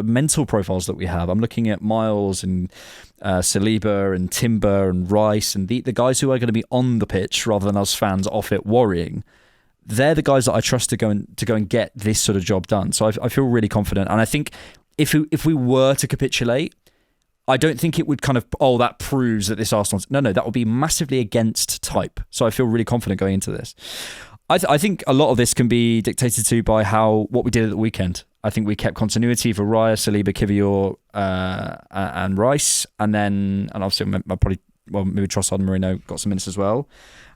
mental profiles that we have, I'm looking at Miles and Saliba and Timber and Rice and the guys who are going to be on the pitch rather than us fans off it worrying. They're the guys that I trust to go and get this sort of job done. So I feel really confident, and I think if we were to capitulate, I don't think it would kind of, that proves that this Arsenal... No, that would be massively against type. So I feel really confident going into this. I think a lot of this can be dictated to by what we did at the weekend. I think we kept continuity for Raya, Saliba, Kivior, and Rice. And obviously, maybe Trossard and Marino got some minutes as well.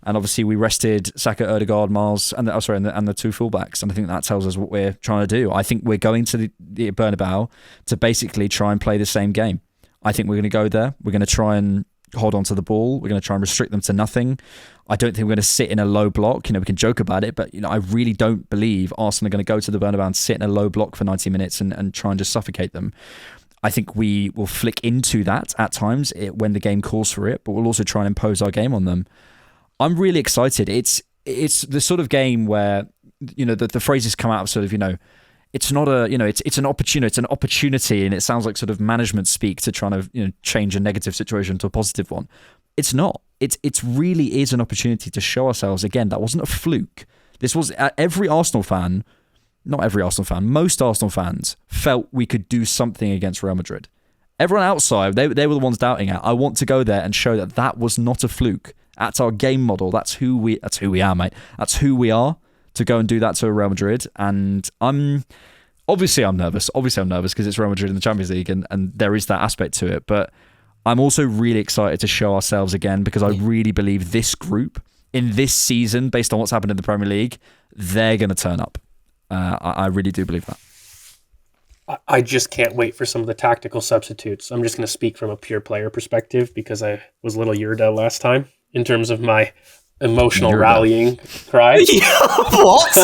And obviously, we rested Saka, Odegaard, Miles, and the two fullbacks. And I think that tells us what we're trying to do. I think we're going to the Bernabeu to basically try and play the same game. I think we're going to go there. We're going to try and hold on to the ball. We're going to try and restrict them to nothing. I don't think we're going to sit in a low block. We can joke about it, but I really don't believe Arsenal are going to go to the Bernabeu and sit in a low block for 90 minutes and try and just suffocate them. I think we will flick into that at times when the game calls for it, but we'll also try and impose our game on them. I'm really excited. It's the sort of game where the phrases come out of sort of it's not a it's an opportunity. It's an opportunity, and it sounds like sort of management speak to trying to change a negative situation to a positive one. It's not. It really is an opportunity to show ourselves again. That wasn't a fluke. This was every Arsenal fan. Not every Arsenal fan. Most Arsenal fans felt we could do something against Real Madrid. Everyone outside, they were the ones doubting it. I want to go there and show that was not a fluke. That's our game model. That's who we are, mate. That's who we are, to go and do that to Real Madrid. And I'm nervous. Obviously, I'm nervous because it's Real Madrid in the Champions League, and there is that aspect to it. But I'm also really excited to show ourselves again, because I really believe this group in this season, based on what's happened in the Premier League, they're going to turn up. I really do believe that. I just can't wait for some of the tactical substitutes. I'm just going to speak from a pure player perspective, because I was a little Yurda last time in terms of my emotional rallying cry. What?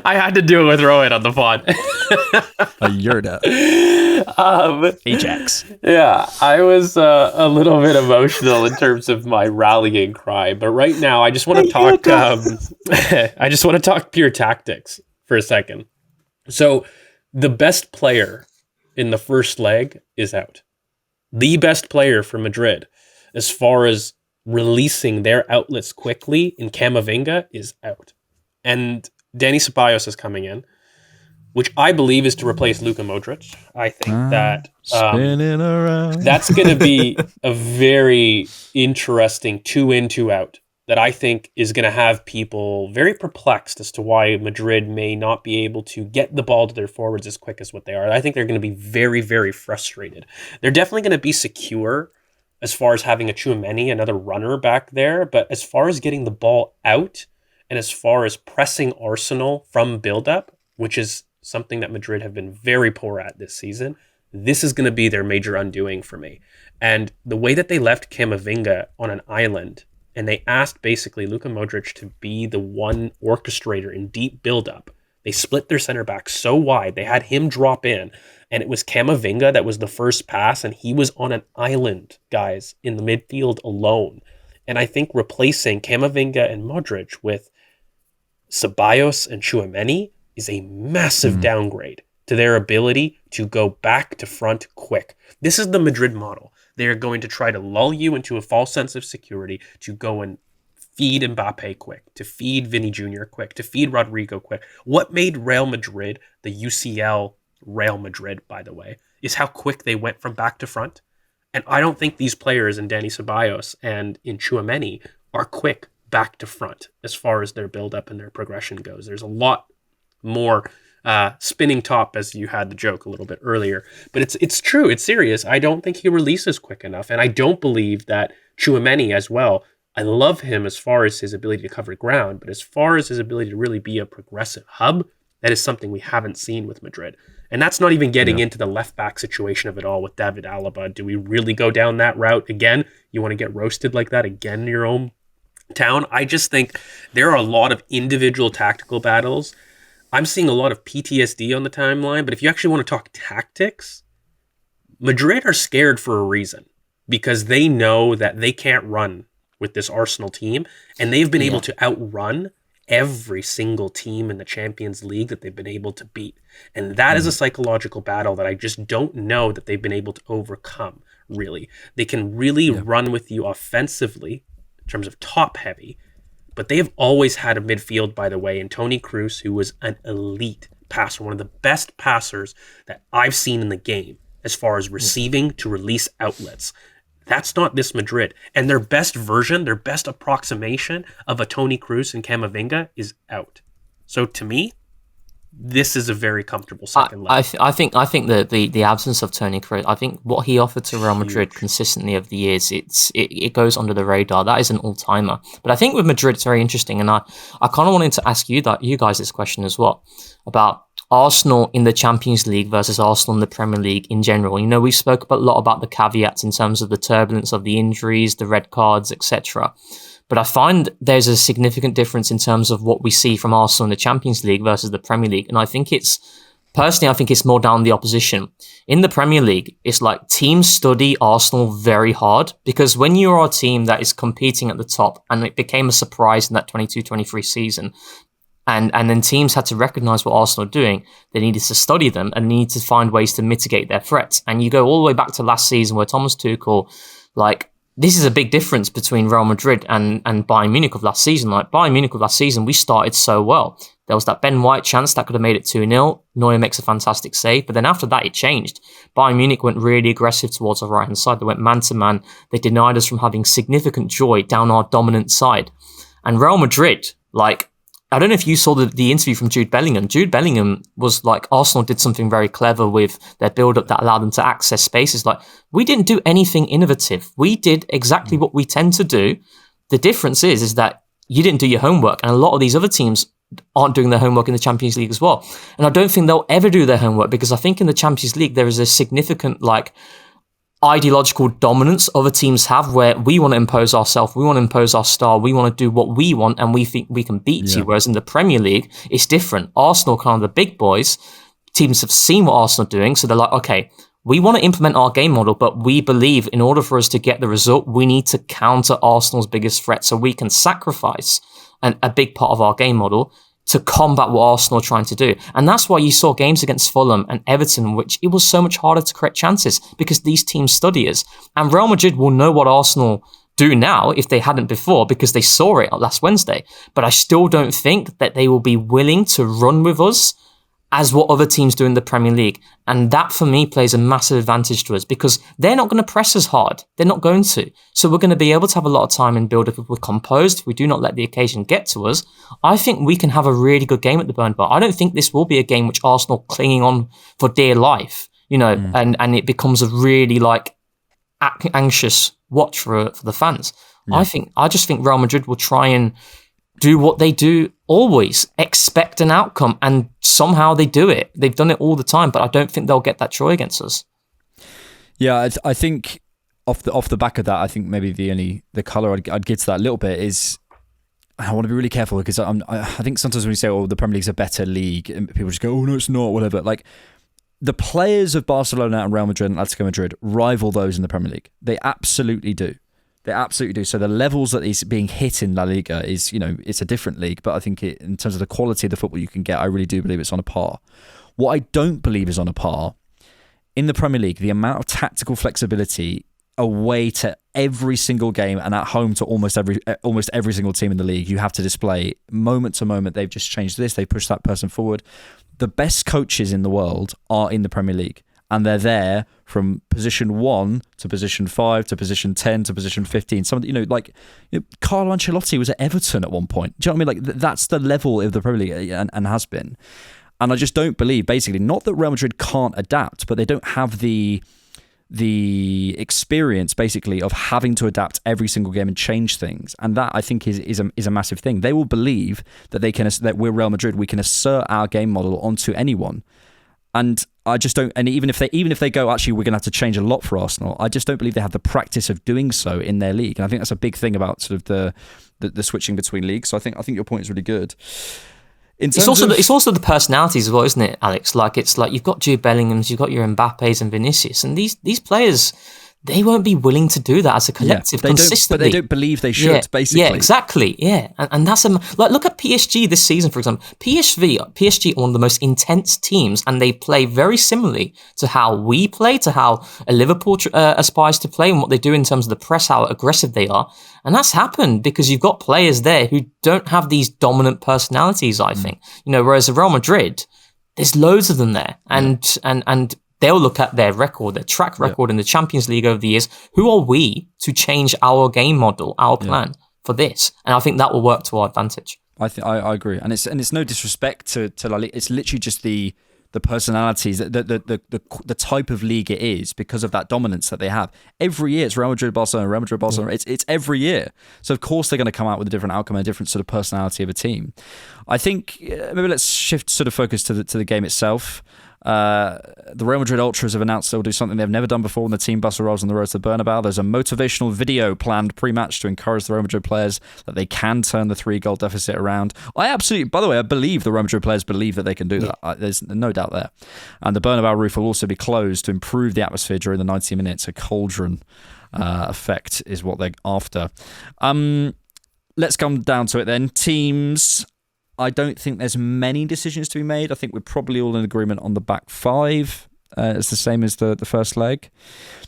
I had to do it with Rowan on the pod. A Yurda. Ajax. Yeah, I was a little bit emotional in terms of my rallying cry, but right now I just want to talk. I just want to talk pure tactics for a second. So, the best player in the first leg is out. The best player for Madrid, as far as releasing their outlets quickly in Camavinga, is out. And Dani Ceballos is coming in, which I believe is to replace Luka Modric. I think that that's going to be a very interesting 2-in, 2-out that I think is going to have people very perplexed as to why Madrid may not be able to get the ball to their forwards as quick as what they are. I think they're going to be very, very frustrated. They're definitely going to be secure as far as having a Tchouaméni, another runner back there, but as far as getting the ball out and as far as pressing Arsenal from build-up, which is something that Madrid have been very poor at this season, this is going to be their major undoing for me. And the way that they left Camavinga on an island, and they asked basically Luka Modric to be the one orchestrator in deep build-up, They split their center back so wide. They had him drop in, and it was Camavinga that was the first pass, and he was on an island, guys, in the midfield alone. And I think replacing Camavinga and Modric with Ceballos and Tchouaméni is a massive downgrade to their ability to go back to front quick. This is the Madrid model. They are going to try to lull you into a false sense of security, to go and feed Mbappe quick, to feed Vinny Jr. quick, to feed Rodrigo quick. What made Real Madrid the UCL Real Madrid, by the way, is how quick they went from back to front. And I don't think these players in Dani Ceballos and in Tchouaméni are quick back to front as far as their build-up and their progression goes. There's a lot more spinning top, as you had the joke a little bit earlier. But it's true. It's serious. I don't think he releases quick enough. And I don't believe that Tchouaméni as well. I love him as far as his ability to cover ground, but as far as his ability to really be a progressive hub, that is something we haven't seen with Madrid. And that's not even getting into the left back situation of it all with David Alaba. Do we really go down that route again? You want to get roasted like that again in your own town? I just think there are a lot of individual tactical battles. I'm seeing a lot of PTSD on the timeline, but if you actually want to talk tactics, Madrid are scared for a reason, because they know that they can't run with this Arsenal team, and they've been able to outrun every single team in the Champions League that they've been able to beat. And that is a psychological battle that I just don't know that they've been able to overcome, really. They can really run with you offensively in terms of top heavy, but they have always had a midfield, by the way, and Toni Kroos, who was an elite passer, one of the best passers that I've seen in the game as far as receiving to release outlets. That's not this Madrid. And their best version, their best approximation of a Toni Kroos and Camavinga is out. So to me, this is a very comfortable second leg. I think that the absence of Toni Kroos, I think what he offered to Real Madrid consistently over the years, it goes under the radar. That is an all-timer. But I think with Madrid, it's very interesting. And I kind of wanted to ask you guys this question as well, about Arsenal in the Champions League versus Arsenal in the Premier League in general. You know, we spoke a lot about the caveats in terms of the turbulence of the injuries, the red cards, etc. But I find there's a significant difference in terms of what we see from Arsenal in the Champions League versus the Premier League. And I think it's more down the opposition. In the Premier League, it's like teams study Arsenal very hard, because when you are a team that is competing at the top, and it became a surprise in that 22-23 season, and then teams had to recognise what Arsenal are doing. They needed to study them and need to find ways to mitigate their threats. And you go all the way back to last season, where Thomas Tuchel, this is a big difference between Real Madrid and Bayern Munich of last season. Like Bayern Munich of last season, we started so well. There was that Ben White chance that could have made it 2-0. Neuer makes a fantastic save. But then after that, it changed. Bayern Munich went really aggressive towards our right-hand side. They went man-to-man. They denied us from having significant joy down our dominant side. And Real Madrid, I don't know if you saw the interview from Jude Bellingham. Jude Bellingham was like, Arsenal did something very clever with their build-up that allowed them to access spaces. Like, we didn't do anything innovative. We did exactly what we tend to do. The difference is that you didn't do your homework, and a lot of these other teams aren't doing their homework in the Champions League as well. And I don't think they'll ever do their homework, because I think in the Champions League there is a significant ideological dominance other teams have, where we want to impose ourselves, we want to impose our style, we want to do what we want, and we think we can beat you. Whereas in the Premier League, it's different. Arsenal, kind of the big boys, teams have seen what Arsenal are doing, so they're like, okay, we want to implement our game model, but we believe in order for us to get the result, we need to counter Arsenal's biggest threat, so we can sacrifice a big part of our game model to combat what Arsenal are trying to do. And that's why you saw games against Fulham and Everton, which it was so much harder to create chances, because these teams study us. And Real Madrid will know what Arsenal do now if they hadn't before, because they saw it last Wednesday. But I still don't think that they will be willing to run with us as what other teams do in the Premier League. And that, for me, plays a massive advantage to us, because they're not going to press us hard. They're not going to. So we're going to be able to have a lot of time in build-up. If we're composed, if we do not let the occasion get to us, I think we can have a really good game at the Bernabeu. I don't think this will be a game which Arsenal clinging on for dear life, and it becomes a really anxious watch for the fans. Yeah. I just think Real Madrid will try and do what they do always, expect an outcome, and somehow they do it. They've done it all the time, but I don't think they'll get that joy against us. Yeah, I think off the back of that, I think maybe the colour I'd give to that a little bit is, I want to be really careful because I think sometimes when we say, "Oh, the Premier League's a better league," and people just go, "Oh no, it's not," whatever. Like the players of Barcelona and Real Madrid and Atletico Madrid rival those in the Premier League. They absolutely do. They absolutely do. So the levels that is being hit in La Liga is, it's a different league, but I think in terms of the quality of the football you can get, I really do believe it's on a par. What I don't believe is on a par in the Premier League, the amount of tactical flexibility away to every single game and at home to almost every single team in the league you have to display moment to moment. They've just changed this, they pushed that person forward. The best coaches in the world are in the Premier League, and they're there from position 1 to position 5 to position 10 to position 15. Carlo Ancelotti was at Everton at one point. Do you know what I mean? Like that's the level of the Premier League and has been. And I just don't believe, basically, not that Real Madrid can't adapt, but they don't have the experience, basically, of having to adapt every single game and change things. And that, I think, is a massive thing. They will believe that that we're Real Madrid, we can assert our game model onto anyone. And I just don't. And even if they go, actually, we're going to have to change a lot for Arsenal, I just don't believe they have the practice of doing so in their league. And I think that's a big thing about sort of the switching between leagues. So I think your point is really good. It's also the personalities as well, isn't it, Alex? Like it's like you've got Jude Bellinghams, you've got your Mbappes and Vinicius, and these players, they won't be willing to do that as a collective consistently. But they don't believe they should, basically. Yeah, exactly. Yeah, and that's look at PSG this season, for example. PSG are one of the most intense teams, and they play very similarly to how we play, to how a Liverpool aspires to play, and what they do in terms of the press, how aggressive they are. And that's happened because you've got players there who don't have these dominant personalities, I think. Whereas Real Madrid, there's loads of them there, and they'll look at their record, their track record in the Champions League over the years. Who are we to change our game model, our plan for this? And I think that will work to our advantage. I agree, and it's no disrespect to La Liga. It's literally just the personalities, the type of league it is because of that dominance that they have. Every year it's Real Madrid, Barcelona, Real Madrid, Barcelona. It's every year. So of course they're going to come out with a different outcome and a different sort of personality of a team. I think maybe let's shift sort of focus to the game itself. The Real Madrid Ultras have announced they'll do something they've never done before when the team bus arrives on the road to the Bernabeu. There's a motivational video planned pre-match to encourage the Real Madrid players that they can turn the 3-goal deficit around. I believe the Real Madrid players believe that they can do that. There's no doubt there. And the Bernabeu roof will also be closed to improve the atmosphere during the 90 minutes. A cauldron effect is what they're after. Let's come down to it then. Teams. I don't think there's many decisions to be made. I think we're probably all in agreement on the back 5. It's the same as the first leg.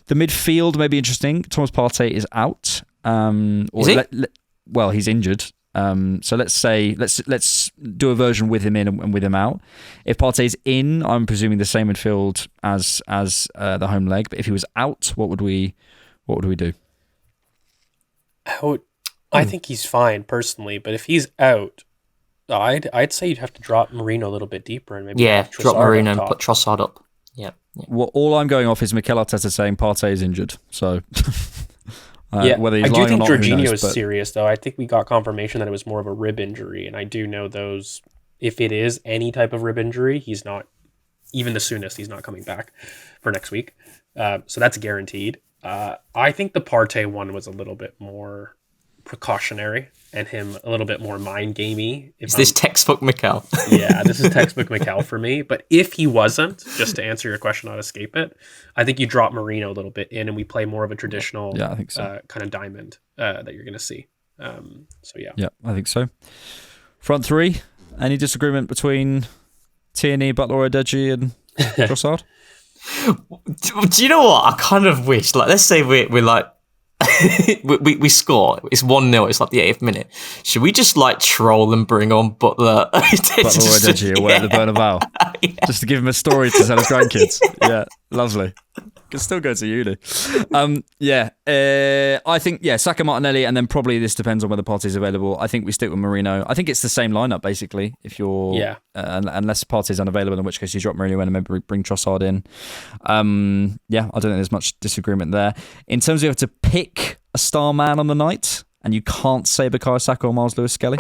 The midfield may be interesting. Thomas Partey is out. Is he? Well, he's injured. So let's do a version with him in and with him out. If Partey's in, I'm presuming the same midfield as the home leg. But if he was out, what would we do? Out. I think he's fine personally, but if he's out, I'd say you'd have to drop Marino a little bit deeper and maybe drop Marino and put Trossard up. Yeah. Well, all I'm going off is Mikel Arteta saying Partey is injured. So whether he's I do think Jorginho is serious though. I think we got confirmation that it was more of a rib injury, and I do know those. If it is any type of rib injury, he's not even the soonest. He's not coming back for next week, so that's guaranteed. I think the Partey one was a little bit more precautionary and him a little bit more mind gamey. Is this textbook Mikel? Yeah, this is textbook Mikel for me. But if he wasn't, just to answer your question, not escape it, I think you drop Marino a little bit in and we play more of a traditional I think so. kind of diamond that you're going to see. Yeah, I think so. Front 3, any disagreement between Tierney, Butler, Odeji and Trossard? Do you know what? I kind of wish, let's say we're like, we score. It's 1-0. It's like the 80th minute. Should we just troll and bring on Butler? Odeji away at the Bernabeu, just to give him a story to tell his grandkids. Yeah, lovely. Can still go to uni. I think Saka, Martinelli, and then probably this depends on whether Partey's available. I think we stick with Marino. I think it's the same lineup basically. If you're unless Partey's unavailable, in which case you drop Marino in and maybe bring Trossard in. I don't think there's much disagreement there. In terms of you have to pick a star man on the night, and you can't say Bukayo Saka or Miles Lewis-Skelly.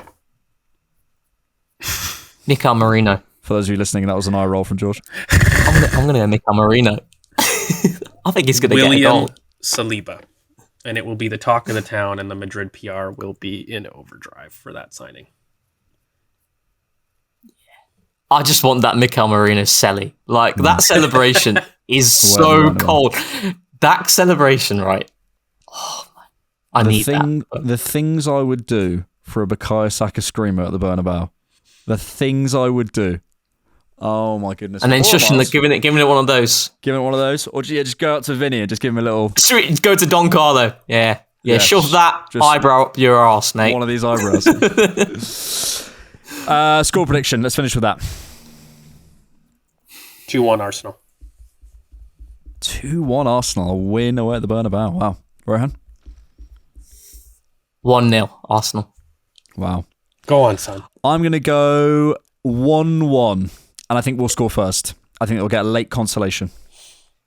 Mikel Marino. For those of you listening, that was an eye roll from George. I'm gonna go Mikel Marino. I think he's going to get a goal. Saliba. and it will be the talk of the town, and the Madrid PR will be in overdrive for that signing. I just want that Mikel Merino celly. Like, that celebration is so cold. That celebration, right? Oh, man. I need that. The things I would do for a Bukayo Saka screamer at the Bernabeu. The things I would do. Oh my goodness! And then shushing, giving it one of those. Giving it one of those, or just go out to Vinny and just give him a little. Go to Don Carlo. Yeah. Shove that eyebrow up your arse, mate. One of these eyebrows. Score prediction. Let's finish with that. 2-1 Arsenal. 2-1 Arsenal. A win away at the Bernabeu. Wow. Rohan? 1-0 Arsenal. Wow. Go on, son. I'm going to go 1-1. And I think we'll score first. I think it'll get a late consolation.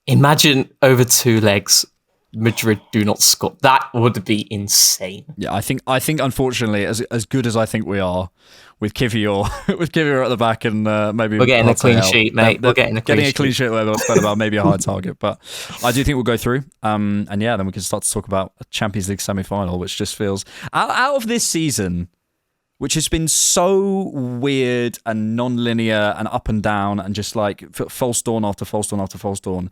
Imagine over 2 legs, Madrid do not score. That would be insane. Yeah, I think unfortunately, as good as I think we are, with Kivior at the back and maybe we're getting a clean sheet, mate. We're getting a clean sheet. About maybe a high target, but I do think we'll go through. And yeah, then we can start to talk about a Champions League semi-final, which just feels out of this season, which has been so weird and non-linear and up and down and just like false dawn after false dawn after false dawn.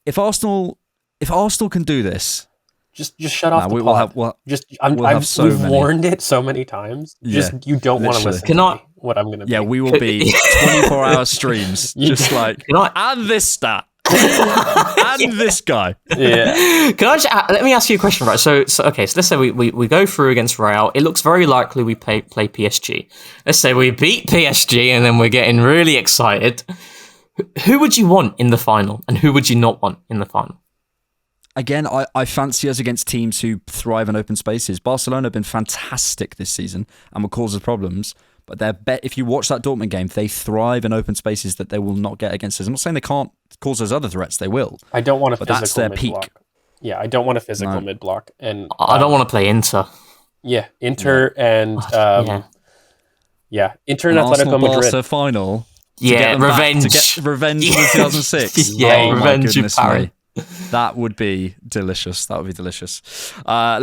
If Arsenal can do this, just shut off the pod. We've warned it so many times. Yeah, you don't want to listen to what I'm going to be. Yeah, we will be 24-hour streams, just like, and this stat. And this guy. Yeah. Can I just let me ask you a question, right? So let's say we go through against Real. It looks very likely we play PSG. Let's say we beat PSG and then we're getting really excited. Who would you want in the final, and who would you not want in the final? Again, I fancy us against teams who thrive in open spaces. Barcelona have been fantastic this season and will cause us problems. But if you watch that Dortmund game, they thrive in open spaces that they will not get against us. I'm not saying they can't cause us other threats; they will. I don't want a physical that's their mid-block. peak. Yeah, I don't want a physical mid-block, and I don't want to play Inter. Yeah, Inter and Inter and Atletico Arsenal Madrid Barca final. Yeah, revenge. To get revenge in 2006. Yeah, revenge of Paris. That would be delicious. Let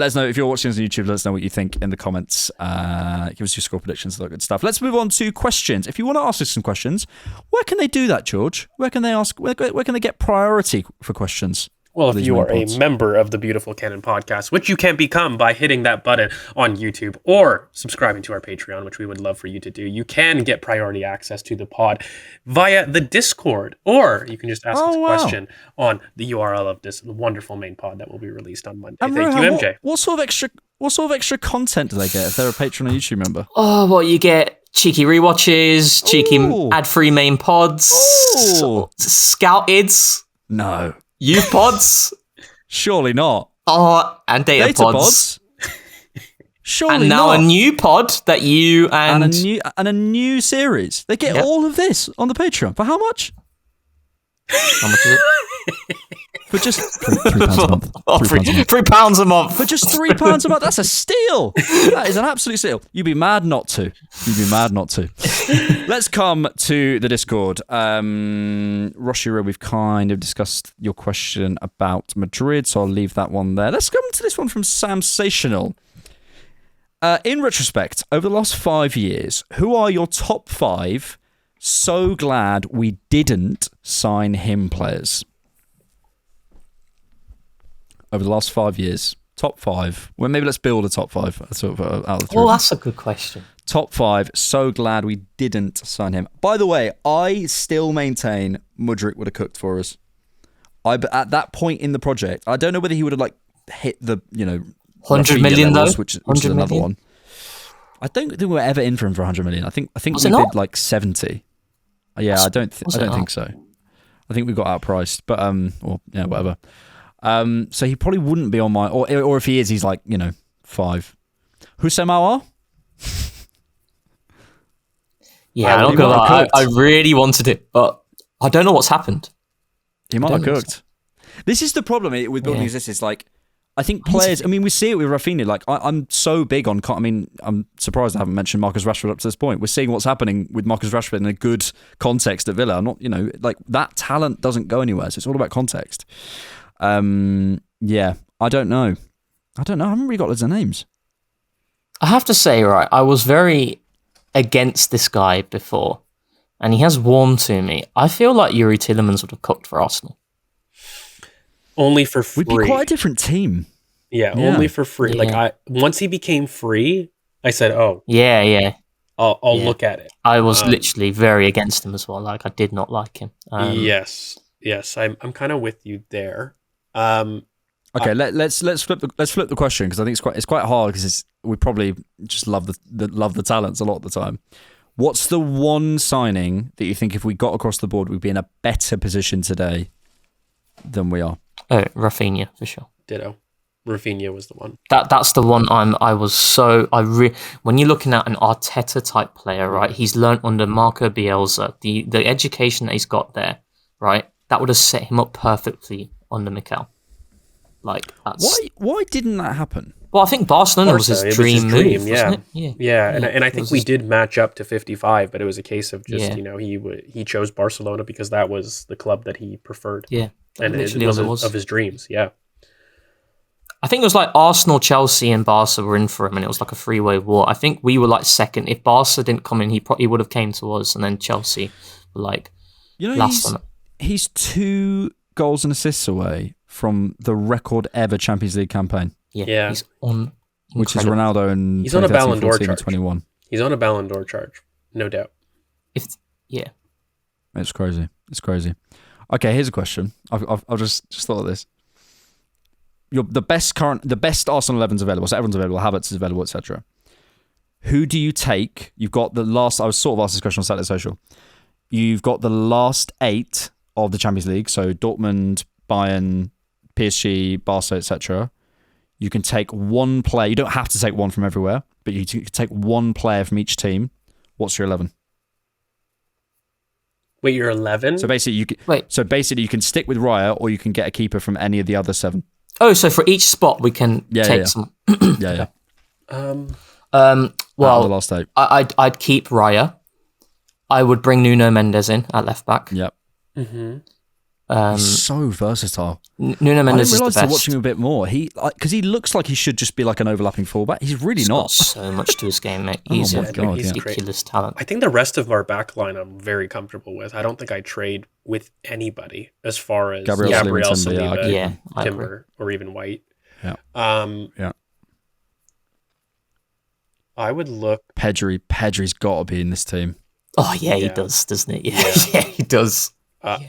us know if you're watching us on YouTube. Let us know what you think in the comments. Give us your score predictions, all that good stuff. Let's move on to questions. If you want to ask us some questions, where can they do that, George? Where can they ask? Where can they get priority for questions? Well, if you are a member of the Beautiful Cannon podcast, which you can become by hitting that button on YouTube or subscribing to our Patreon, which we would love for you to do, you can get priority access to the pod via the Discord, or you can just ask us a question on the URL of this wonderful main pod that will be released on Monday. Thank you, MJ. What sort of extra content do they get if they're a Patreon or YouTube member? Oh, well, you get cheeky rewatches, cheeky ad-free main pods, Scoutids. No. Youth pods? Surely not. Oh, and data pods. Surely and now not. a new pod that you and a new series. They get all of this on the Patreon. For how much? How much is it? For just £3 a month. £3 a month. For just £3 a month. That's a steal. That is an absolute steal. You'd be mad not to. Let's come to the Discord. Roshiro, we've kind of discussed your question about Madrid, so I'll leave that one there. Let's come to this one from Samsational. In retrospect, over the last 5 years, who are your top 5 so glad we didn't sign him players? Over the last 5 years, top 5. Well, maybe let's build a top 5 sort of out of the 3. Oh, that's a good question. Top 5. So glad we didn't sign him. By the way, I still maintain Mudryk would have cooked for us. At that point in the project, I don't know whether he would have hit the 100 million levels, though, which is another one. I don't think we were ever in for him for 100 million. I think we did 70. Yeah, I don't think so. I think we got outpriced, but whatever. So he probably wouldn't be on my, or if he is, he's 5. Hussein Mawar? Yeah, I'm not gonna lie. I really wanted it, but I don't know what's happened. He might have cooked. This is the problem with building this. It's I think players. I mean, we see it with Rafinha. I'm so big on. I'm surprised I haven't mentioned Marcus Rashford up to this point. We're seeing what's happening with Marcus Rashford in a good context at Villa. I'm not, that talent doesn't go anywhere. So it's all about context. I don't know. I don't know. I haven't really got loads of names. I have to say, right, I was very against this guy before, and he has warmed to me. I feel like Yuri Tillemans would have cooked for Arsenal. Only for free. We'd be quite a different team. Yeah, only for free. Yeah. Like once he became free, I said, "Oh, Yeah. I'll look at it." I was literally very against him as well. Like, I did not like him. Yes, I'm kind of with you there. Okay, let's flip the question, because I think it's quite hard, because we probably just love the talents a lot of the time. What's the one signing that you think if we got across the board we'd be in a better position today than we are? Oh, Rafinha for sure. Ditto. Rafinha was the one. That's the one. When you're looking at an Arteta type player, right? He's learnt under Marco Bielsa. The education that he's got there, right? That would have set him up perfectly under Mikel. Like, that's why didn't that happen? Well, I think Barcelona was his dream move, wasn't it? Yeah. And I think we did match up to 55, but it was a case of just he chose Barcelona because that was the club that he preferred. Yeah, and it was of his dreams. Yeah. I think it was like Arsenal, Chelsea, and Barca were in for him, and it was like a three-way war. I think we were like second. If Barca didn't come in, he would have came to us, and then Chelsea were like last on it. He's 2 goals and assists away from the record ever Champions League campaign. Yeah. He's on, which is Ronaldo, and he's on a Ballon d'Or charge. 21. He's on a Ballon d'Or charge, no doubt. It's crazy. It's crazy. Okay, here's a question. I've just thought of this. The best Arsenal 11's available. So everyone's available. Havertz is available, etc. Who do you take? You've got the last. I was sort of asked this question on Saturday Social. You've got the last 8 of the Champions League. So Dortmund, Bayern, PSG, Barca, etc. You can take one player. You don't have to take one from everywhere, but you can take one player from each team. What's your 11? Wait, you're 11? So basically, you can stick with Raya, or you can get a keeper from any of the other 7. Oh, so for each spot we can take some. Yeah. Well, the last 8. I'd keep Raya. I would bring Nuno Mendes in at left back. Yep. Mm-hmm. He's so versatile. Nuno Mendes is the best. I watching him a bit more. Because he looks like he should just be like an overlapping fullback. He's really not. Got so much to his game, mate. He's a ridiculous talent. I think the rest of our back line I'm very comfortable with. I don't think I trade with anybody as far as Gabriel Saliba, Timber, or even White. Yeah. I would look. Pedri's got to be in this team. Oh yeah, he does, doesn't he? Yeah, he does. But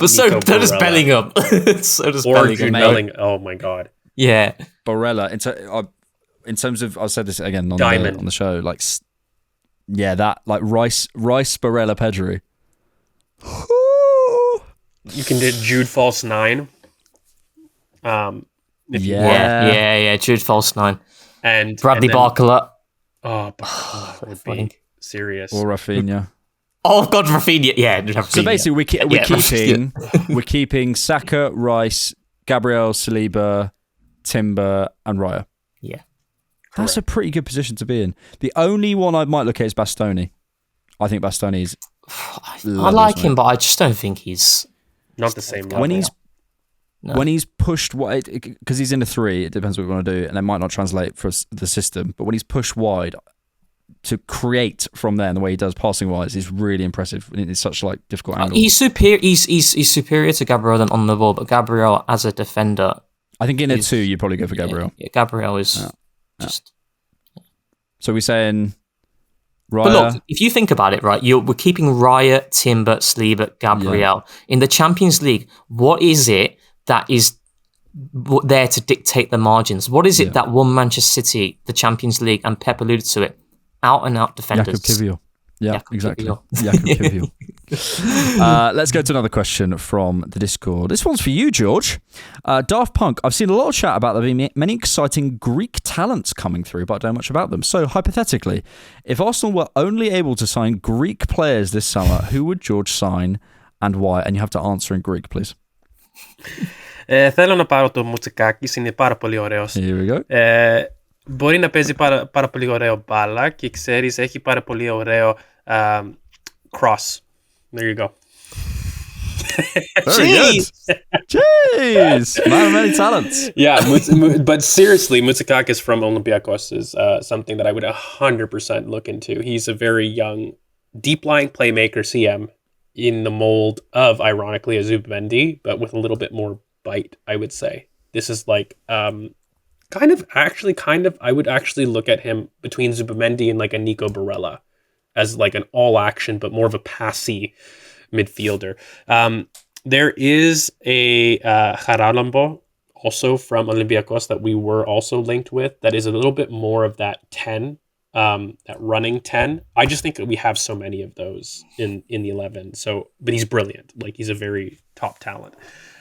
so does Bellingham. Bellingham. Oh my god. Yeah. Barella. In terms of, I've said this again on the show. Like, that like Rice, Barella, Pedri. You can do Jude false 9. Jude false 9. And Bradley Barcola. Oh, Barcola would be serious. Or Rafinha. Oh God, Rafinha. Yeah, Rafinha. So basically, we're keeping Saka, Rice, Gabriel, Saliba, Timber, and Raya. Yeah, that's a pretty good position to be in. The only one I might look at is Bastoni. I think Bastoni is. I like him, but I just don't think he's not the same level. When he's pushed wide, because he's in a 3, it depends what we want to do, and it might not translate for the system. But when he's pushed wide, to create from there and the way he does passing wise is really impressive. It's such like difficult angle. He's superior. He's superior to Gabriel than on the ball, but Gabriel as a defender, I think in a 2 you'd probably go for Gabriel. Yeah, Gabriel is just. So we're saying Raya. But look, if you think about it, right, we're keeping Raya, Timber, Saliba, Gabriel in the Champions League. What is it that is there to dictate the margins? What is it that won Manchester City the Champions League, and Pep alluded to it? Out and out defenders. Jakub Kiwior. Yeah, Jakub exactly. Kiwior. Jakub Kiwior. Let's go to another question from the Discord. This one's for you, George. Daft Punk. I've seen a lot of chat about there being many exciting Greek talents coming through, but I don't know much about them. So, hypothetically, if Arsenal were only able to sign Greek players this summer, who would George sign and why? And you have to answer in Greek, please. Θέλω να πάρω το Μουτσικάκης, είναι πάρα πολύ ωραίος. Here we go. Μπορεί να παίζει πάρα πολύ ωραίο μπάλα και ξέρεις, έχει πάρα πολύ ωραίο cross. There you go. Very Jeez. good. Jeez. Man of many talents. Yeah, but seriously, Moutsakakis from Olympiacos is something that I would 100% look into. He's a very young, deep-lying playmaker CM in the mold of, ironically, a Zubimendi, but with a little bit more bite, I would say. This is like, I would actually look at him between Zubimendi and like a Nico Barella as like an all-action, but more of a passy midfielder. There is a Jaralambo also from Olympiacos that we were also linked with that is a little bit more of that 10, that running 10. I just think that we have so many of those in the 11. So, but he's brilliant. Like he's a very top talent.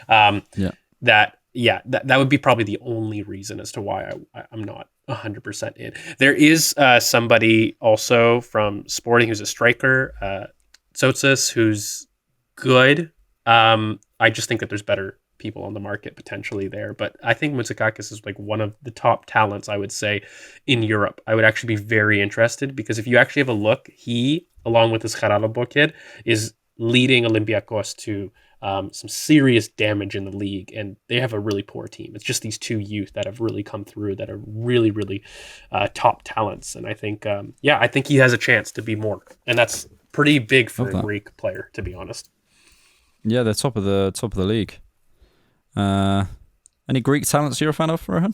That would be probably the only reason as to why I'm not 100% in. There is somebody also from Sporting who's a striker, Tsotsis, who's good. I just think that there's better people on the market potentially there. But I think Moutsakakis is like one of the top talents, I would say, in Europe. I would actually be very interested because if you actually have a look, he, along with this Jaralabo kid, is leading Olympiacos to some serious damage in the league, and they have a really poor team. It's just these two youth that have really come through that are really, really top talents. And I think, I think he has a chance to be more. And that's pretty big for a Greek player, to be honest. Yeah, they're top of the league. Any Greek talents you're a fan of, Rohan?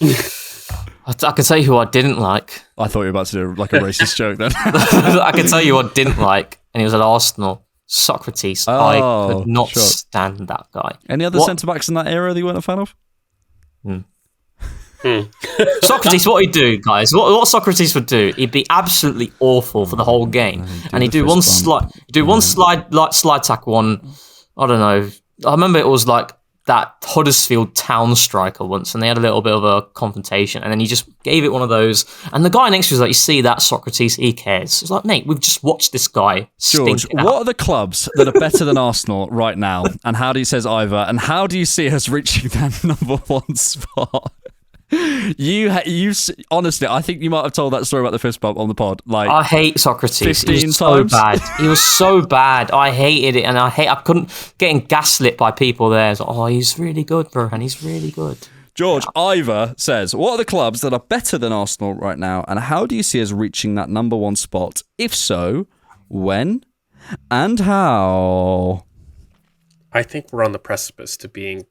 I can tell you who I didn't like. I thought you were about to do like a racist joke then. I can tell you who I didn't like, and he was at Arsenal. Socrates. I could not stand that guy. Any other centre-backs in that era that you weren't a fan of? Socrates, what he'd do, guys? What Socrates would do? He'd be absolutely awful for the whole game, and he'd do one slide tackle on. I don't know. I remember it was like that Huddersfield Town striker once, and they had a little bit of a confrontation, and then he just gave it one of those. And the guy next to us was like, "You see that, Socrates? He cares." It's like, mate, we've just watched this guy. George, what are the clubs that are better than Arsenal right now? And how do you says Ivor? And how do you see us reaching that number one spot? You honestly, I think you might have told that story about the fist bump on the pod. Like, I hate Socrates. 15 he was times. So bad. He was so bad. I hated it, and I couldn't getting gaslit by people there. It's like, oh, he's really good, bro, and he's really good. George, Ivor says, what are the clubs that are better than Arsenal right now, and how do you see us reaching that number one spot? If so, when and how? I think we're on the precipice to being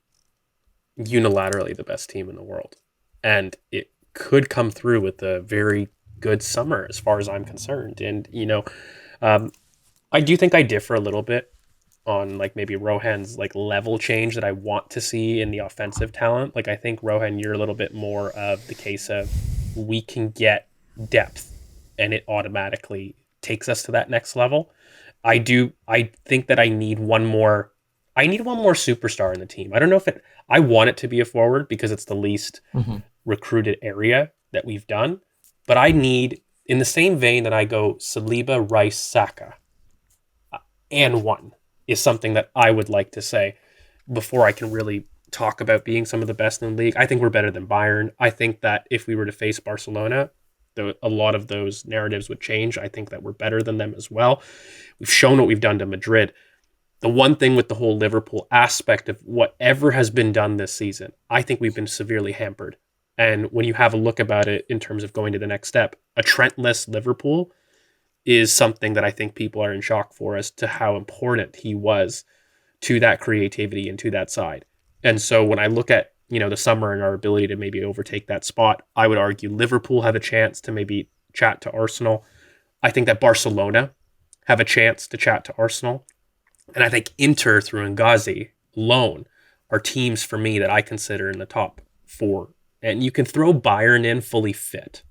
unilaterally the best team in the world. And it could come through with a very good summer as far as I'm concerned. And, I do think I differ a little bit on like maybe Rohan's like level change that I want to see in the offensive talent. Like I think Rohan, you're a little bit more of the case of we can get depth and it automatically takes us to that next level. I think that I need one more superstar in the team. I don't know if I want it to be a forward because it's the least recruited area that we've done. But I need, in the same vein that I go Saliba, Rice, Saka, and one is something that I would like to say before I can really talk about being some of the best in the league. I think we're better than Bayern. I think that if we were to face Barcelona, a lot of those narratives would change. I think that we're better than them as well. We've shown what we've done to Madrid. The one thing with the whole Liverpool aspect of whatever has been done this season, I think we've been severely hampered. And when you have a look about it in terms of going to the next step, a Trent-less Liverpool is something that I think people are in shock for as to how important he was to that creativity and to that side. And so when I look at, the summer and our ability to maybe overtake that spot, I would argue Liverpool have a chance to maybe chat to Arsenal. I think that Barcelona have a chance to chat to Arsenal. And I think Inter through Ngazi alone are teams for me that I consider in the top 4. And you can throw Bayern in fully fit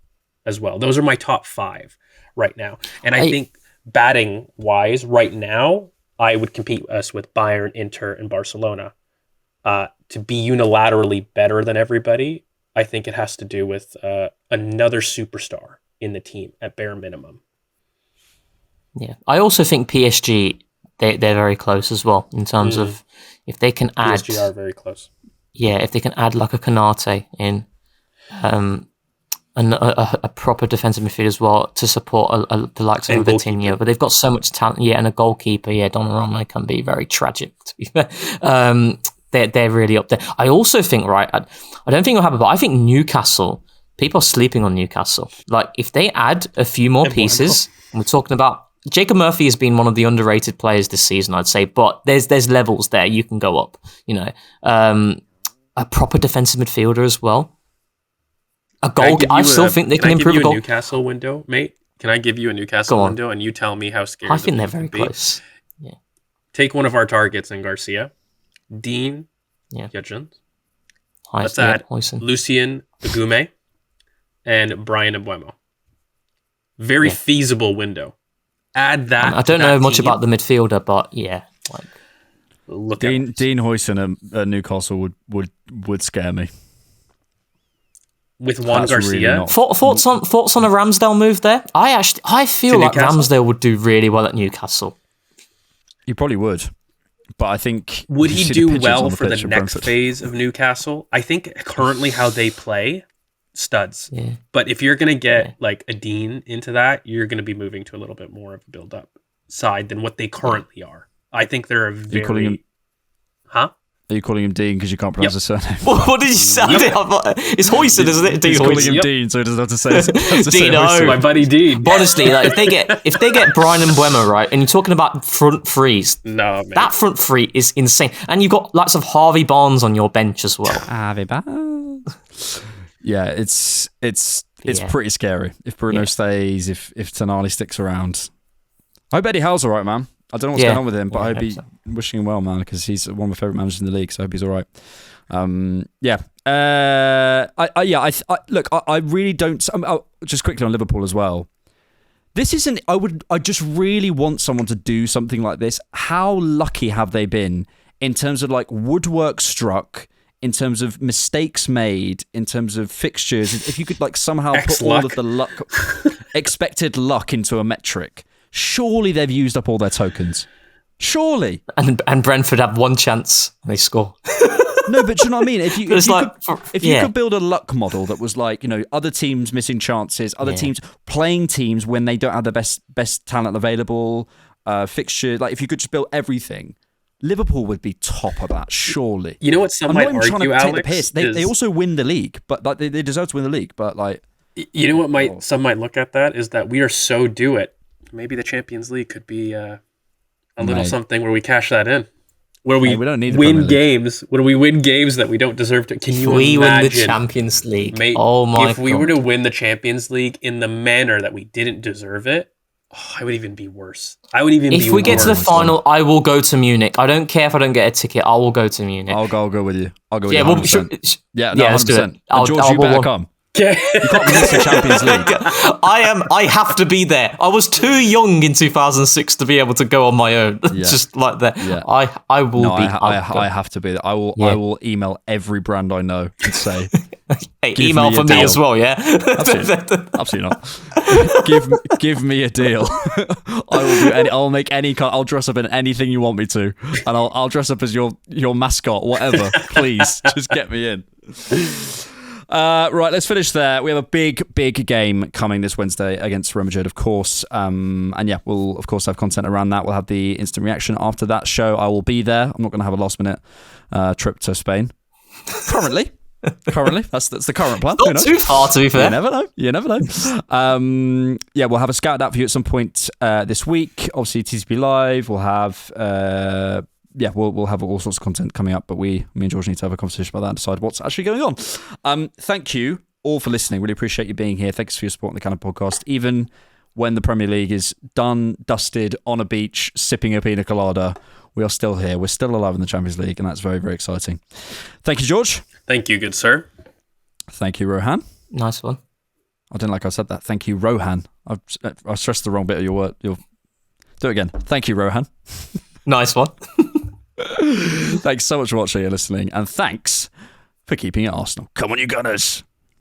as well. Those are my top 5 right now. And I think batting wise right now, I would compete us with Bayern, Inter, and Barcelona. To be unilaterally better than everybody, I think it has to do with another superstar in the team at bare minimum. Yeah. I also think PSG, they're very close as well in terms of if they can add... PSG are very close. Yeah, if they can add like a Konate in, a proper defensive midfield as well to support the likes of Vitinho. But they've got so much talent. Yeah, and a goalkeeper. Yeah, Donnarumma can be very tragic, to be fair. They're really up there. I also think, right, I don't think it'll happen, but I think Newcastle, people are sleeping on Newcastle. Like, if they add a few more pieces, and we're talking about, Jacob Murphy has been one of the underrated players this season, I'd say, but there's levels there. You can go up, a proper defensive midfielder as well. A goal. I still think they can improve a goal. Can I give you a Newcastle window, mate? Can I give you a Newcastle window and you tell me how scared? I think they're very close. Yeah. Take one of our targets in Garcia, Dean, Hutchins. Let's add Lucien Agume and Brian Mbuemo. Very feasible window. Add that. I don't know much about the midfielder, but look. Dean Huijsen at Newcastle would scare me. With Juan Garcia. Really thoughts on a Ramsdale move there? I feel like Ramsdale would do really well at Newcastle. He probably would, but I think would he do well for the next phase of Newcastle? I think currently how they play, studs. Yeah. But if you're gonna get like a Dean into that, you're gonna be moving to a little bit more of a build-up side than what they currently are. I think they're a very. Are you calling him Dean because you can't pronounce his surname? What did you say? It's Huijsen, isn't it? Dean. He's calling him Dean, so he doesn't have to say. Dean, my buddy Dean. But honestly, like, if they get Brian Mbuemo right, and you're talking about front threes, that front three is insane, and you've got lots of Harvey Barnes on your bench as well. Harvey Barnes. Yeah, it's pretty scary if Bruno stays, if Tonali sticks around. I hope Eddie Howe's all right, man. I don't know what's going on with him, but I hope wishing him well, man, because he's one of my favourite managers in the league, so I hope he's all right. Look, I really don't... just quickly on Liverpool as well. This isn't... I just really want someone to do something like this. How lucky have they been in terms of like woodwork struck, in terms of mistakes made, in terms of fixtures? If you could like somehow put all of the luck, expected luck into a metric... Surely they've used up all their tokens. Surely. And Brentford have one chance and they score. No, but do you know what I mean? If you could build a luck model that was like, other teams missing chances, other teams playing teams when they don't have the best talent available, fixture, like if you could just build everything, Liverpool would be top of that, surely. You know what some might argue, Alex? They also win the league, but like, they deserve to win the league, but like... You know what some might look at that is that we are so due it. Maybe the Champions League could be a little something where we cash that in. Where we don't need win games. Where we win games that we don't deserve to. Can you imagine? Win the Champions League. Mate, oh my God. If we were to win the Champions League in the manner that we didn't deserve it, I would even be worse. If we get to the final, I will go to Munich. I don't care if I don't get a ticket. I will go to Munich. I'll go with you. I'll go with you. 100%. 100%. George, you better come. You can't miss the Champions League. I have to be there. I was too young in 2006 to be able to go on my own. Just like that. Yeah. I will be. I have to be there. I will email every brand I know and say, hey, email for me as well. Yeah, absolutely not. Give me a deal. I will do I'll make any. I'll dress up in anything you want me to, and I'll dress up as your mascot, whatever. Please, just get me in. Right, let's finish there. We have a big game coming this Wednesday against Real Madrid, of course. And we'll, of course, have content around that. We'll have the instant reaction after that show. I will be there. I'm not going to have a last-minute trip to Spain. Currently. That's the current plan. Not too far, to be fair. You never know. We'll have a scout out for you at some point this week. Obviously, TCP Live. We'll have... we'll have all sorts of content coming up, but me and George need to have a conversation about that and decide what's actually going on. Thank you all for listening. Really appreciate you being here. Thanks for your support on the Cannon Podcast. Even when the Premier League is done, dusted, on a beach, sipping a pina colada, we are still here. We're still alive in the Champions League, and that's very, very exciting. Thank you, George. Thank you, good sir. Thank you, Rohan. Nice one. I didn't like I said that. Thank you, Rohan. I stressed the wrong bit of your word. Do it again. Thank you, Rohan. Nice one. Thanks so much for watching and listening, and thanks for keeping it Arsenal. Come on, you Gunners!